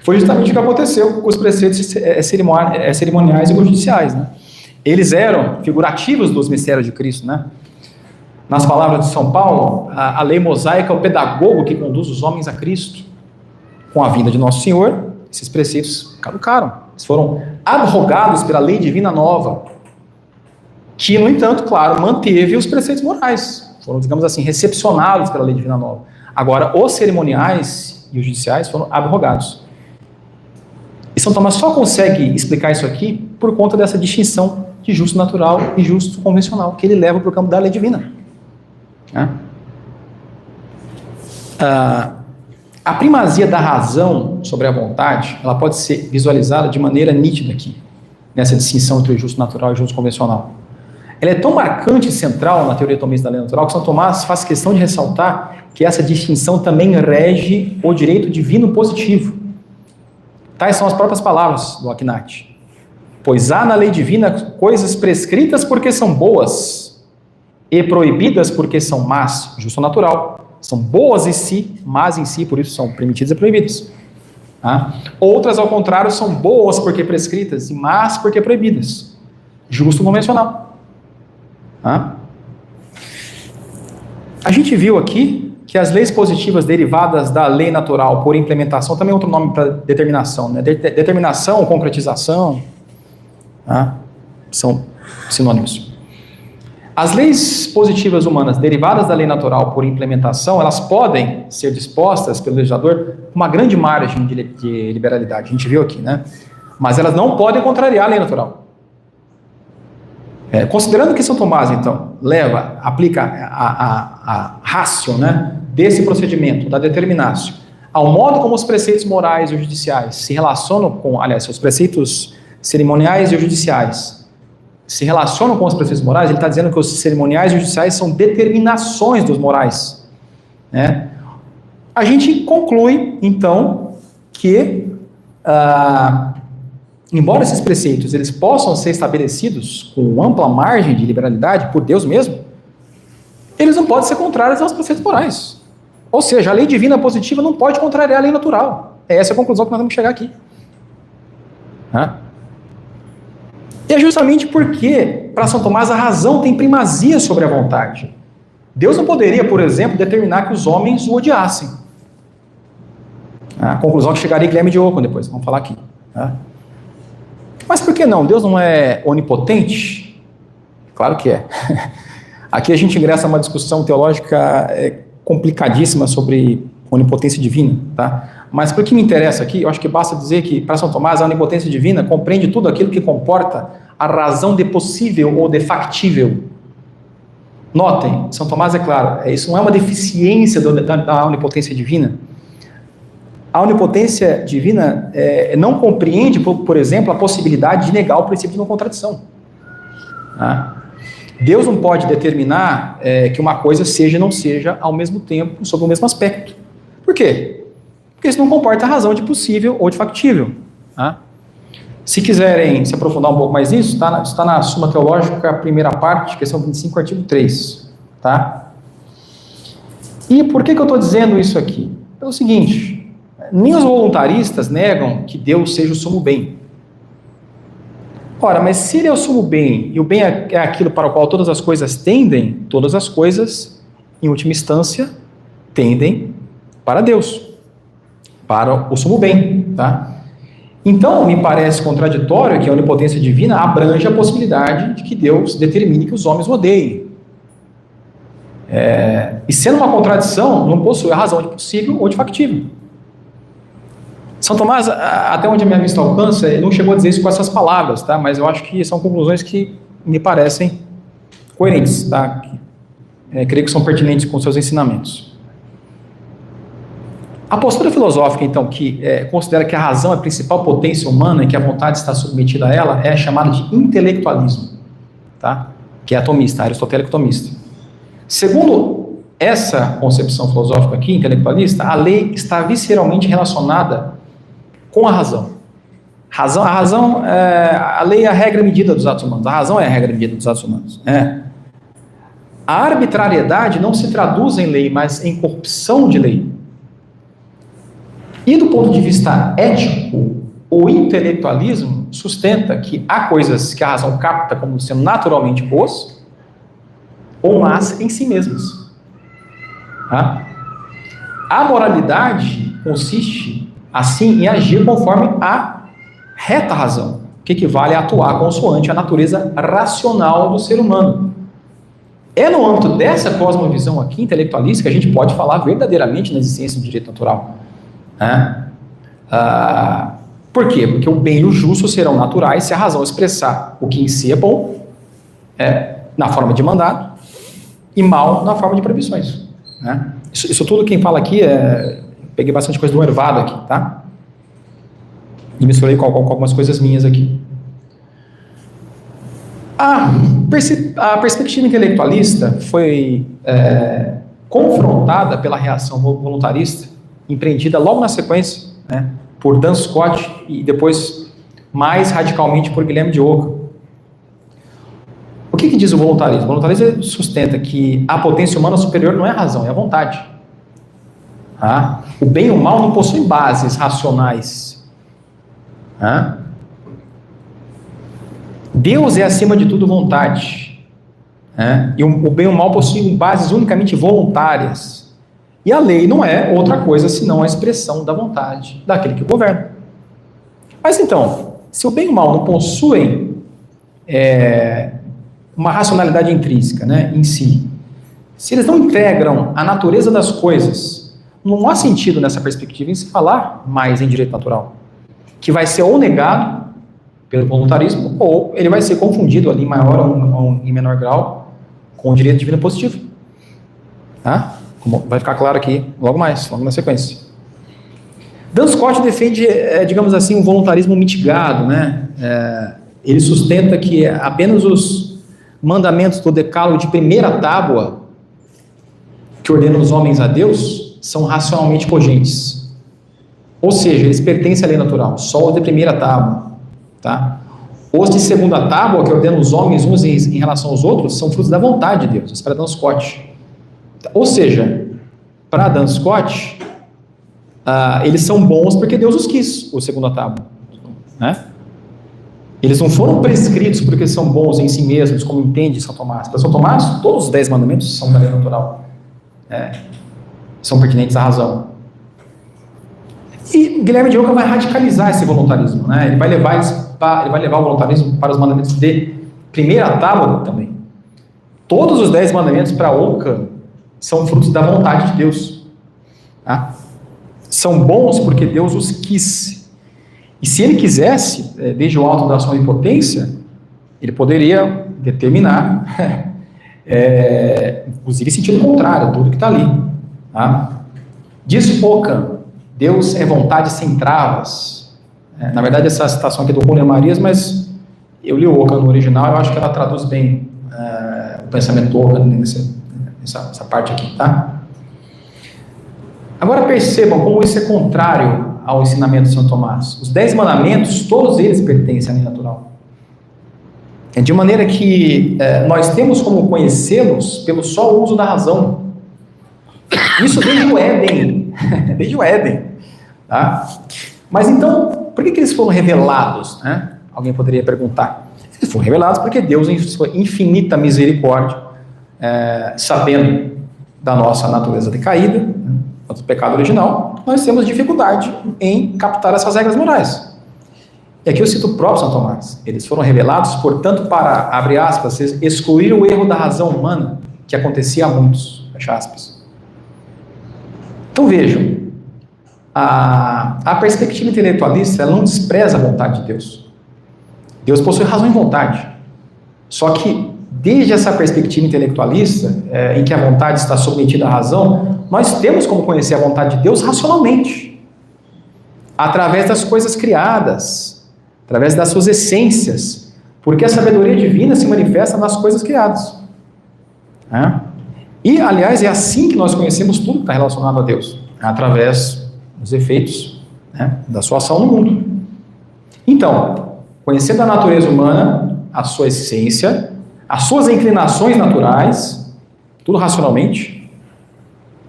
Foi justamente o que aconteceu com os preceitos cerimoniais e judiciais, né? Eles eram figurativos dos mistérios de Cristo, né? Nas palavras de São Paulo, a lei mosaica é o pedagogo que conduz os homens a Cristo. Com a vinda de Nosso Senhor, esses preceitos caducaram. Eles foram abrogados pela lei divina nova, que, no entanto, claro, manteve os preceitos morais. Foram, digamos assim, recepcionados pela lei divina nova. Agora, os cerimoniais e os judiciais foram abrogados. E São Tomás só consegue explicar isso aqui por conta dessa distinção de justo natural e justo convencional, que ele leva para o campo da lei divina. A primazia da razão sobre a vontade, ela pode ser visualizada de maneira nítida aqui, nessa distinção entre o justo natural e o justo convencional. Ela é tão marcante e central na teoria tomista da lei natural que São Tomás faz questão de ressaltar que essa distinção também rege o direito divino positivo. Tais são as próprias palavras do Akinati. Pois há na lei divina coisas prescritas porque são boas e proibidas porque são más, justo natural. São boas em si, más em si, por isso são permitidas e proibidas. Outras, ao contrário, são boas porque prescritas e más porque proibidas, justo convencional. A gente viu aqui que as leis positivas derivadas da lei natural por implementação, também é outro nome para determinação, né? Determinação, concretização, são sinônimos. As leis positivas humanas derivadas da lei natural por implementação, elas podem ser dispostas pelo legislador com uma grande margem de liberalidade, a gente viu aqui, né? Mas elas não podem contrariar a lei natural. Considerando que São Tomás, então, aplica a ratio, né, desse procedimento, da determinatio, ao modo como os preceitos morais e judiciais se relacionam com, aliás, os preceitos cerimoniais e judiciais se relacionam com os preceitos morais, ele está dizendo que os cerimoniais e judiciais são determinações dos morais, né? A gente conclui, então, que embora esses preceitos eles possam ser estabelecidos com ampla margem de liberalidade por Deus mesmo, eles não podem ser contrários aos preceitos morais. Ou seja, a lei divina positiva não pode contrariar a lei natural. Essa é a conclusão que nós temos que chegar aqui. E é justamente porque, para São Tomás, a razão tem primazia sobre a vontade. Deus não poderia, por exemplo, determinar que os homens o odiassem. A conclusão que chegaria Guilherme de Ockham depois, vamos falar aqui. Mas por que não? Deus não é onipotente? Claro que é. Aqui a gente ingressa numa discussão teológica complicadíssima sobre onipotência divina, tá? Mas por que me interessa aqui, eu acho que basta dizer que, para São Tomás, a onipotência divina compreende tudo aquilo que comporta a razão de possível ou de factível. Notem, São Tomás é claro, isso não é uma deficiência da onipotência divina. A onipotência divina não compreende, por exemplo, a possibilidade de negar o princípio de não contradição. Deus não pode determinar que uma coisa seja ou não seja ao mesmo tempo, sob o mesmo aspecto. Por quê? Porque isso não comporta a razão de possível ou de factível. Se quiserem se aprofundar um pouco mais nisso, está na Suma Teológica, primeira parte, questão 25, artigo 3. Tá? E por que eu estou dizendo isso aqui? Pelo seguinte, nem os voluntaristas negam que Deus seja o sumo bem. Ora, mas se ele é o sumo bem, e o bem é aquilo para o qual todas as coisas tendem, todas as coisas, em última instância, tendem para Deus, para o sumo bem, tá? Então, me parece contraditório que a onipotência divina abrange a possibilidade de que Deus determine que os homens o odeiem. E sendo uma contradição, não possui a razão de possível ou de factível. São Tomás, até onde a minha vista alcança, ele não chegou a dizer isso com essas palavras, tá? Mas eu acho que são conclusões que me parecem coerentes, tá? Creio que são pertinentes com seus ensinamentos. A postura filosófica, então, que considera que a razão é a principal potência humana e que a vontade está submetida a ela, é chamada de intelectualismo, tá? Que é atomista, aristotélico tomista. Segundo essa concepção filosófica aqui, intelectualista, a lei está visceralmente relacionada com a razão. A lei é a regra medida dos atos humanos. A razão é a regra medida dos atos humanos. A arbitrariedade não se traduz em lei, mas em corrupção de lei. E do ponto de vista ético, o intelectualismo sustenta que há coisas que a razão capta como sendo naturalmente boas ou más em si mesmas. A moralidade consiste, assim, em agir conforme a reta razão, que equivale a atuar consoante a natureza racional do ser humano. É no âmbito dessa cosmovisão aqui, intelectualista, que a gente pode falar verdadeiramente na existência do direito natural. Por quê? Porque o bem e o justo serão naturais se a razão expressar o que em si é bom, na forma de mandado, e mal na forma de proibições. Isso tudo quem fala aqui peguei bastante coisa do Hervado aqui, tá? E misturei com algumas coisas minhas aqui. A perspectiva intelectualista foi confrontada pela reação voluntarista, empreendida logo na sequência, por Dan Scott e depois mais radicalmente por Guilherme de Ockham. O que diz o voluntarismo? O voluntarismo sustenta que a potência humana superior não é a razão, é a vontade. O bem e o mal não possuem bases racionais. Deus é, acima de tudo, vontade. E o bem e o mal possuem bases unicamente voluntárias. E a lei não é outra coisa senão a expressão da vontade daquele que governa. Mas então, se o bem e o mal não possuem uma racionalidade intrínseca, em si, se eles não integram a natureza das coisas, não há sentido nessa perspectiva em se falar mais em direito natural, que vai ser ou negado pelo voluntarismo, ou ele vai ser confundido ali em maior ou em menor grau com o direito divino positivo. Como vai ficar claro aqui logo na sequência. Dan Scott defende, digamos assim, um voluntarismo mitigado, ele sustenta que apenas os mandamentos do decálogo de primeira tábua, que ordenam os homens a Deus, são racionalmente cogentes. Ou seja, eles pertencem à lei natural, só os de primeira tábua. Os de segunda tábua, que ordenam os homens uns em relação aos outros, são frutos da vontade de Deus. Isso para Dan Scott. Ou seja, para Dan Scott, eles são bons porque Deus os quis, o segunda tábua. Eles não foram prescritos porque são bons em si mesmos, como entende São Tomás. Para São Tomás, todos os 10 mandamentos são da lei natural. São pertinentes à razão. E Guilherme de Ockham vai radicalizar esse voluntarismo. Ele vai levar o voluntarismo para os mandamentos de primeira tábua também. Todos os 10 mandamentos para Ockham são frutos da vontade de Deus. São bons porque Deus os quis. E se ele quisesse, desde o alto da sua onipotência, ele poderia determinar, inclusive sentido contrário, tudo que está ali. Diz Ockham, Deus é vontade sem travas. Na verdade, essa citação aqui é do Rune Marias, mas eu li o Ockham no original, eu acho que ela traduz bem o pensamento do Ockham nessa parte aqui, Agora percebam como isso é contrário ao ensinamento de São Tomás. Os 10 mandamentos, todos eles pertencem à lei natural. De maneira que nós temos como conhecê-los pelo só uso da razão. Isso desde o Éden. Desde o Éden. Mas então, por que eles foram revelados? Alguém poderia perguntar. Eles foram revelados porque Deus, em sua infinita misericórdia, sabendo da nossa natureza decaída, do pecado original, nós temos dificuldade em captar essas regras morais. E aqui eu cito o próprio São Tomás. Eles foram revelados, portanto, para, abre aspas, excluir o erro da razão humana que acontecia a muitos, fecha aspas. Então vejam, a perspectiva intelectualista, ela não despreza a vontade de Deus. Deus possui razão e vontade. Só que, desde essa perspectiva intelectualista, em que a vontade está submetida à razão, nós temos como conhecer a vontade de Deus racionalmente, através das coisas criadas, através das suas essências, porque a sabedoria divina se manifesta nas coisas criadas. E, aliás, é assim que nós conhecemos tudo que está relacionado a Deus, através dos efeitos, né, da sua ação no mundo. Então, conhecendo a natureza humana, a sua essência, as suas inclinações naturais, tudo racionalmente,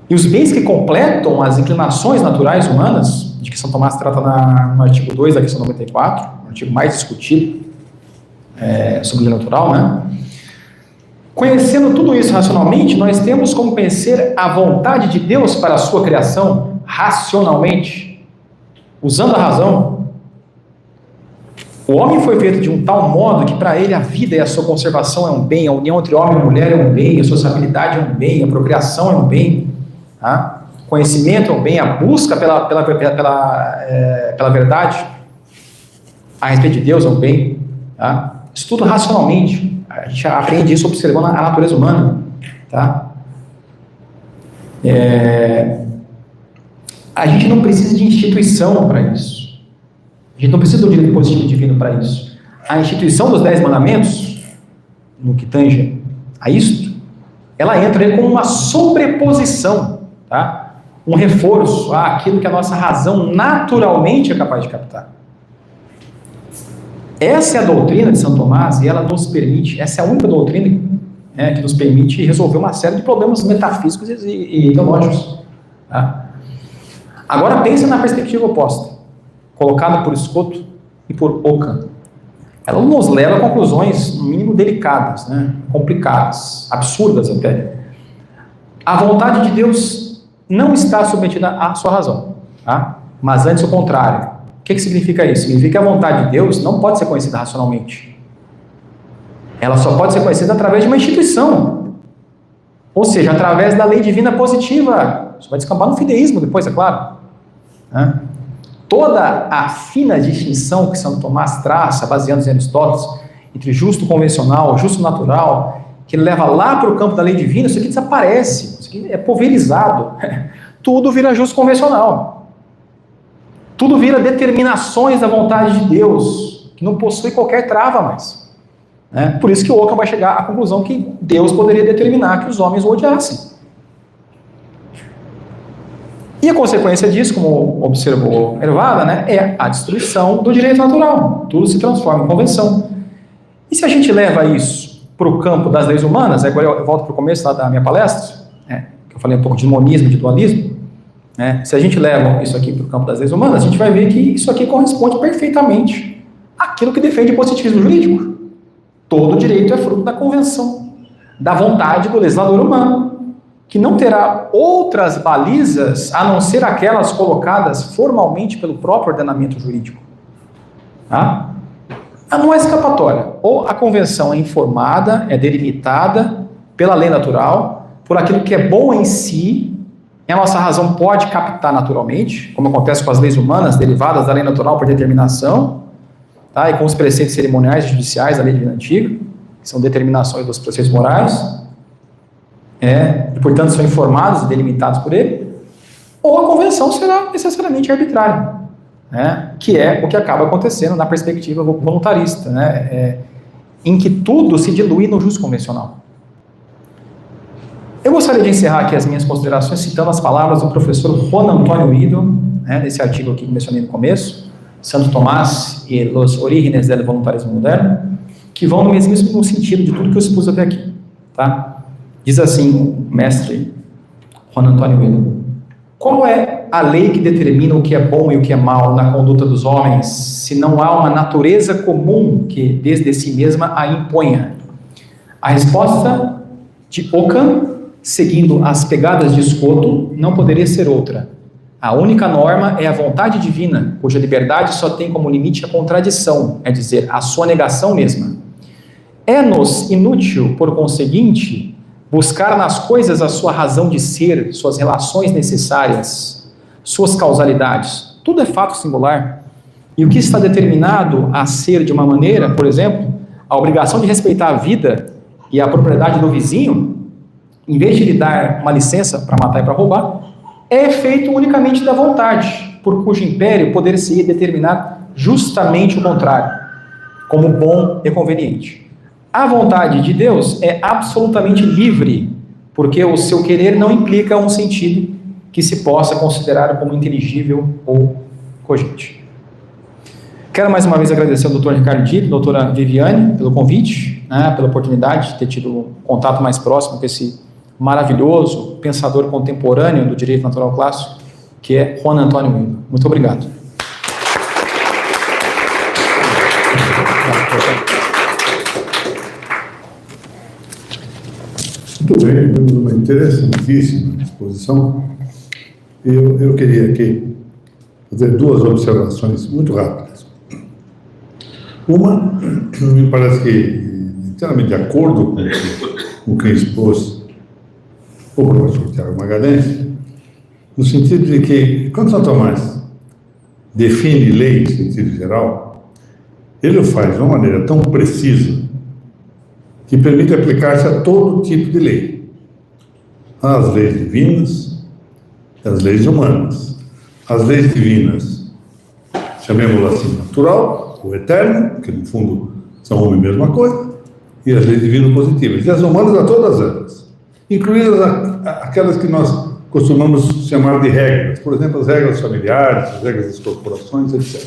e os bens que completam as inclinações naturais humanas, de que São Tomás trata no artigo 2 da questão 94, o artigo mais discutido sobre lei natural, né? Conhecendo tudo isso racionalmente, nós temos como conhecer a vontade de Deus para a sua criação racionalmente, usando a razão. O homem foi feito de um tal modo que para ele a vida e a sua conservação é um bem, a união entre homem e mulher é um bem, a sociabilidade é um bem, a procriação é um bem, tá? O conhecimento é um bem, a busca pela verdade a respeito de Deus é um bem, tá? Isso tudo racionalmente. A gente aprende isso observando a natureza humana, tá? A gente não precisa de instituição para isso. A gente não precisa do direito positivo divino para isso. A instituição dos 10 mandamentos, no que tange a isto, ela entra como uma sobreposição, tá? Um reforço àquilo que a nossa razão naturalmente é capaz de captar. Essa é a doutrina de São Tomás e ela nos permite, essa é a única doutrina que nos permite resolver uma série de problemas metafísicos e teológicos. Tá? Agora pensa na perspectiva oposta, colocada por Scott e por Ockham. Ela nos leva a conclusões, no mínimo, delicadas, né? Complicadas, absurdas até. A vontade de Deus não está submetida à sua razão, tá? Mas antes o contrário. O que significa isso? Significa que a vontade de Deus não pode ser conhecida racionalmente. Ela só pode ser conhecida através de uma instituição. Ou seja, através da lei divina positiva. Isso vai descambar no fideísmo depois, é claro. Toda a fina distinção que Santo Tomás traça, baseando-se em Aristóteles, entre justo convencional, justo natural, que leva lá para o campo da lei divina, isso aqui desaparece. Isso aqui é pulverizado. Tudo vira justo convencional. Tudo vira determinações da vontade de Deus, que não possui qualquer trava mais. Né? Por isso que o Ockham vai chegar à conclusão que Deus poderia determinar que os homens o odiassem. E a consequência disso, como observou Hervada, né, é a destruição do direito natural. Tudo se transforma em convenção. E se a gente leva isso para o campo das leis humanas, agora eu volto para o começo da minha palestra, que eu falei um pouco de monismo e de dualismo, se a gente leva isso aqui para o campo das leis humanas, a gente vai ver que isso aqui corresponde perfeitamente àquilo que defende o positivismo jurídico. Todo direito é fruto da convenção, da vontade do legislador humano, que não terá outras balizas a não ser aquelas colocadas formalmente pelo próprio ordenamento jurídico. Tá? Não é escapatória. Ou a convenção é informada, é delimitada pela lei natural, por aquilo que é bom em si, e a nossa razão pode captar naturalmente, como acontece com as leis humanas derivadas da lei natural por determinação, tá? E com os preceitos cerimoniais e judiciais da lei divina antiga, que são determinações dos preceitos morais, e portanto são informados e delimitados por ele, ou a convenção será necessariamente arbitrária, que é o que acaba acontecendo na perspectiva voluntarista, em que tudo se dilui no justo convencional. Eu gostaria de encerrar aqui as minhas considerações citando as palavras do professor Juan Antonio Guido, nesse artigo aqui que mencionei no começo, Santo Tomás e los orígenes del voluntarismo moderno, que vão no mesmo sentido de tudo que eu expus até aqui. Tá? Diz assim o mestre Juan Antonio Guido: qual é a lei que determina o que é bom e o que é mal na conduta dos homens, se não há uma natureza comum que desde si mesma a imponha? A resposta de Ockham, seguindo as pegadas de Scott, não poderia ser outra. A única norma é a vontade divina, cuja liberdade só tem como limite a contradição, é dizer, a sua negação mesma. É-nos inútil, por conseguinte, buscar nas coisas a sua razão de ser, suas relações necessárias, suas causalidades. Tudo é fato singular. E o que está determinado a ser de uma maneira, por exemplo, a obrigação de respeitar a vida e a propriedade do vizinho, em vez de lhe dar uma licença para matar e para roubar, é feito unicamente da vontade, por cujo império poder-se determinar justamente o contrário, como bom e conveniente. A vontade de Deus é absolutamente livre, porque o seu querer não implica um sentido que se possa considerar como inteligível ou cogente. Quero mais uma vez agradecer ao Dr. Ricardo Dito, doutora Viviane, pelo convite, né, pela oportunidade de ter tido um contato mais próximo com esse maravilhoso pensador contemporâneo do direito natural clássico, que é Juan Antônio Wilber. Muito obrigado. Muito bem, uma interessantíssima exposição. Eu queria aqui fazer duas observações muito rápidas. Uma, me parece que inteiramente de acordo com o que expôs o professor Tiago Magalhães, no sentido de que, quando São Tomás define lei em sentido geral, ele o faz de uma maneira tão precisa que permite aplicar-se a todo tipo de lei. As leis divinas, as leis humanas. As leis divinas, chamemos-las assim, natural, ou eterno, que no fundo são uma e mesma coisa, e as leis divino-positivas. E as humanas a todas elas, incluídas aquelas que nós costumamos chamar de regras, por exemplo, as regras familiares, as regras das corporações, etc.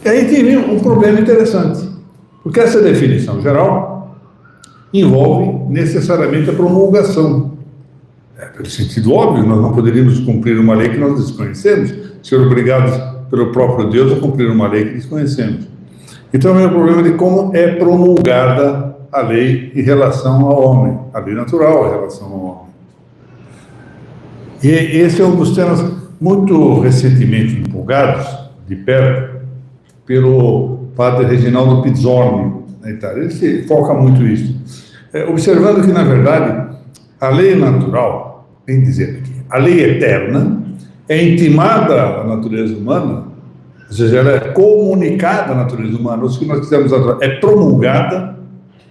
E aí tem um problema interessante, porque essa definição geral envolve necessariamente a promulgação. Pelo sentido óbvio, nós não poderíamos cumprir uma lei que nós desconhecemos, ser obrigados pelo próprio Deus a cumprir uma lei que desconhecemos. Então é o problema de como é promulgada a lei em relação ao homem, a lei natural em relação ao homem. E esse é um dos temas muito recentemente empolgados, de perto, pelo padre Reginaldo Pizzorni, na Itália. Ele se foca muito nisso, observando que, na verdade, a lei natural, vem dizer aqui, a lei eterna é intimada à natureza humana, ou seja, ela é comunicada à natureza humana, ou se nós quisermos, é promulgada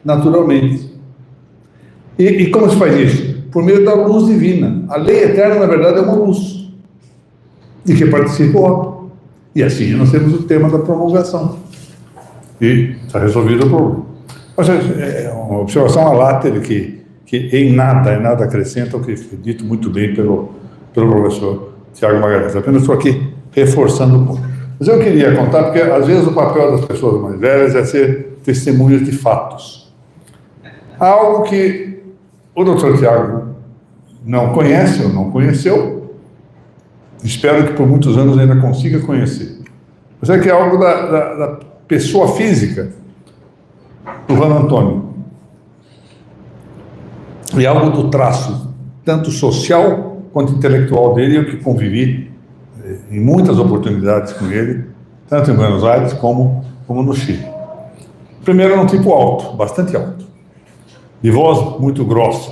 naturalmente. E como se faz isso? Por meio da luz divina. A lei eterna, na verdade, é uma luz de que participa o homem. E assim nós temos o tema da promulgação. E está resolvido o problema. Mas é uma observação a látere que em nada acrescenta o que foi dito muito bem pelo professor Tiago Magalhães. Apenas estou aqui reforçando um pouco. Mas eu queria contar, porque às vezes o papel das pessoas mais velhas é ser testemunhas de fatos. Há algo que o doutor Tiago não conhece ou não conheceu, espero que por muitos anos ainda consiga conhecer. Mas é que é algo da pessoa física do Juan Antônio. E algo do traço, tanto social quanto intelectual dele, eu que convivi em muitas oportunidades com ele, tanto em Buenos Aires como no Chile. Primeiro, era um tipo alto, bastante alto, de voz muito grossa,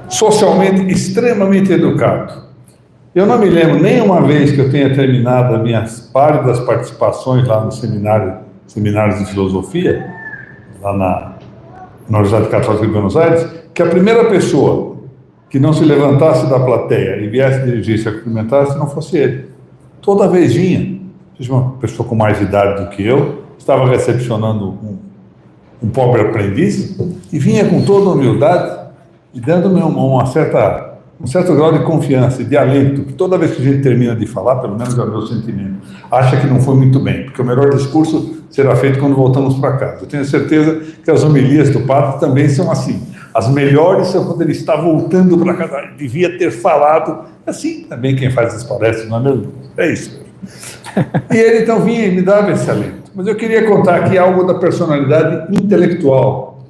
socialmente extremamente educado. Eu não me lembro nem uma vez que eu tenha terminado as minhas pálidas participações lá no seminários de filosofia, lá na Universidade Católica de Buenos Aires, que a primeira pessoa que não se levantasse da plateia e viesse dirigir-se a cumprimentar, se não fosse ele. Toda vez vinha, uma pessoa com mais idade do que eu, estava recepcionando um pobre aprendiz, e vinha com toda a humildade e dando-me um certo grau de confiança e de alento, que toda vez que a gente termina de falar, pelo menos é o meu sentimento, acha que não foi muito bem, porque o melhor discurso será feito quando voltamos para casa. Eu tenho certeza que as homilias do padre também são assim. As melhores são quando ele está voltando para casa, ele devia ter falado assim. Também quem faz essas palestras, não é mesmo? É isso. E ele então vinha e me dava esse alento. Mas eu queria contar aqui algo da personalidade intelectual.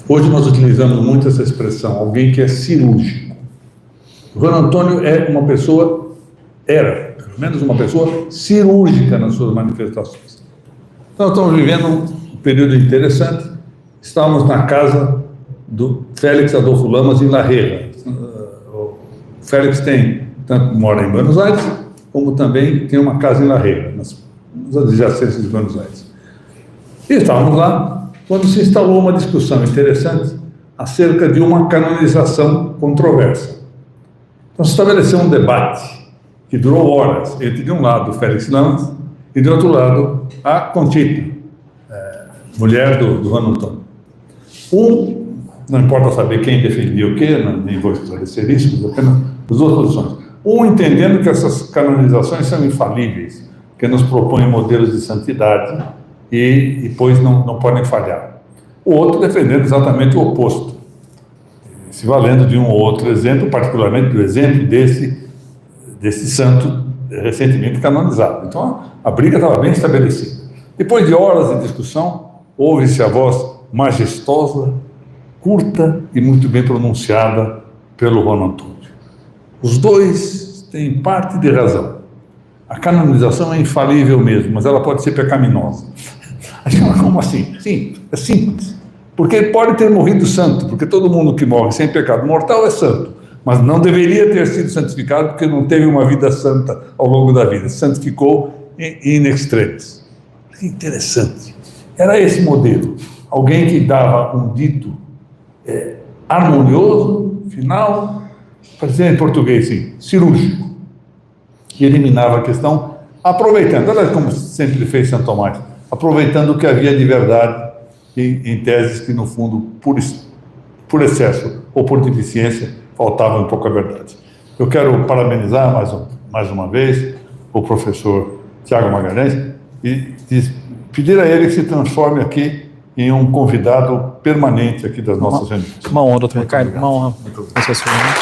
Hoje nós utilizamos muito essa expressão, alguém que é cirúrgico. O Juan Antônio é uma pessoa, era, pelo menos uma pessoa cirúrgica nas suas manifestações. Então, estamos vivendo um período interessante. Estávamos na casa do Félix Adolfo Lamas, em La Herra. O Félix tanto mora em Buenos Aires, como também tem uma casa em La Herra, nas adjacências de Buenos Aires. E estávamos lá, quando se instalou uma discussão interessante acerca de uma canonização controversa. Então se estabeleceu um debate que durou horas, entre de um lado o Félix Lamas e de outro lado a Conchita, mulher do Juan Antônio. Não importa saber quem defendia o quê, nem vou esclarecer isso, mas apenas as duas posições. Entendendo que essas canonizações são infalíveis, que nos propõem modelos de santidade e depois não podem falhar. O outro defendendo exatamente o oposto, se valendo de um ou outro exemplo, particularmente do exemplo desse santo recentemente canonizado. Então, a briga estava bem estabelecida. Depois de horas de discussão, ouve-se a voz majestosa, curta e muito bem pronunciada pelo Juan Antônio. Os dois têm parte de razão. A canonização é infalível mesmo, mas ela pode ser pecaminosa. Como assim? Sim, é simples. Porque ele pode ter morrido santo, porque todo mundo que morre sem pecado mortal é santo, mas não deveria ter sido santificado porque não teve uma vida santa ao longo da vida. Santificou in extremis. Que interessante. Era esse modelo. Alguém que dava um dito harmonioso, final, para dizer em português, sim, cirúrgico, que eliminava a questão, aproveitando, olha como sempre fez Santo Tomás, aproveitando o que havia de verdade em teses que, no fundo, por excesso ou por deficiência, faltavam um pouco a verdade. Eu quero parabenizar mais uma vez o professor Tiago Magalhães e pedir a ele que se transforme aqui em um convidado permanente aqui das nossas reuniões. Uma honra, doutor Ricardo. Uma honra. Professor, muito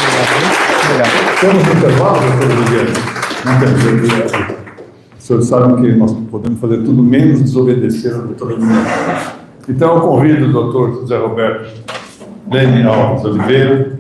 obrigado. Temos um intervalo, doutor Guilherme? Não temos. Os senhores sabem que nós podemos fazer tudo menos desobedecer a doutora Guilherme. Então, eu convido o doutor José Roberto Leme Alves Oliveira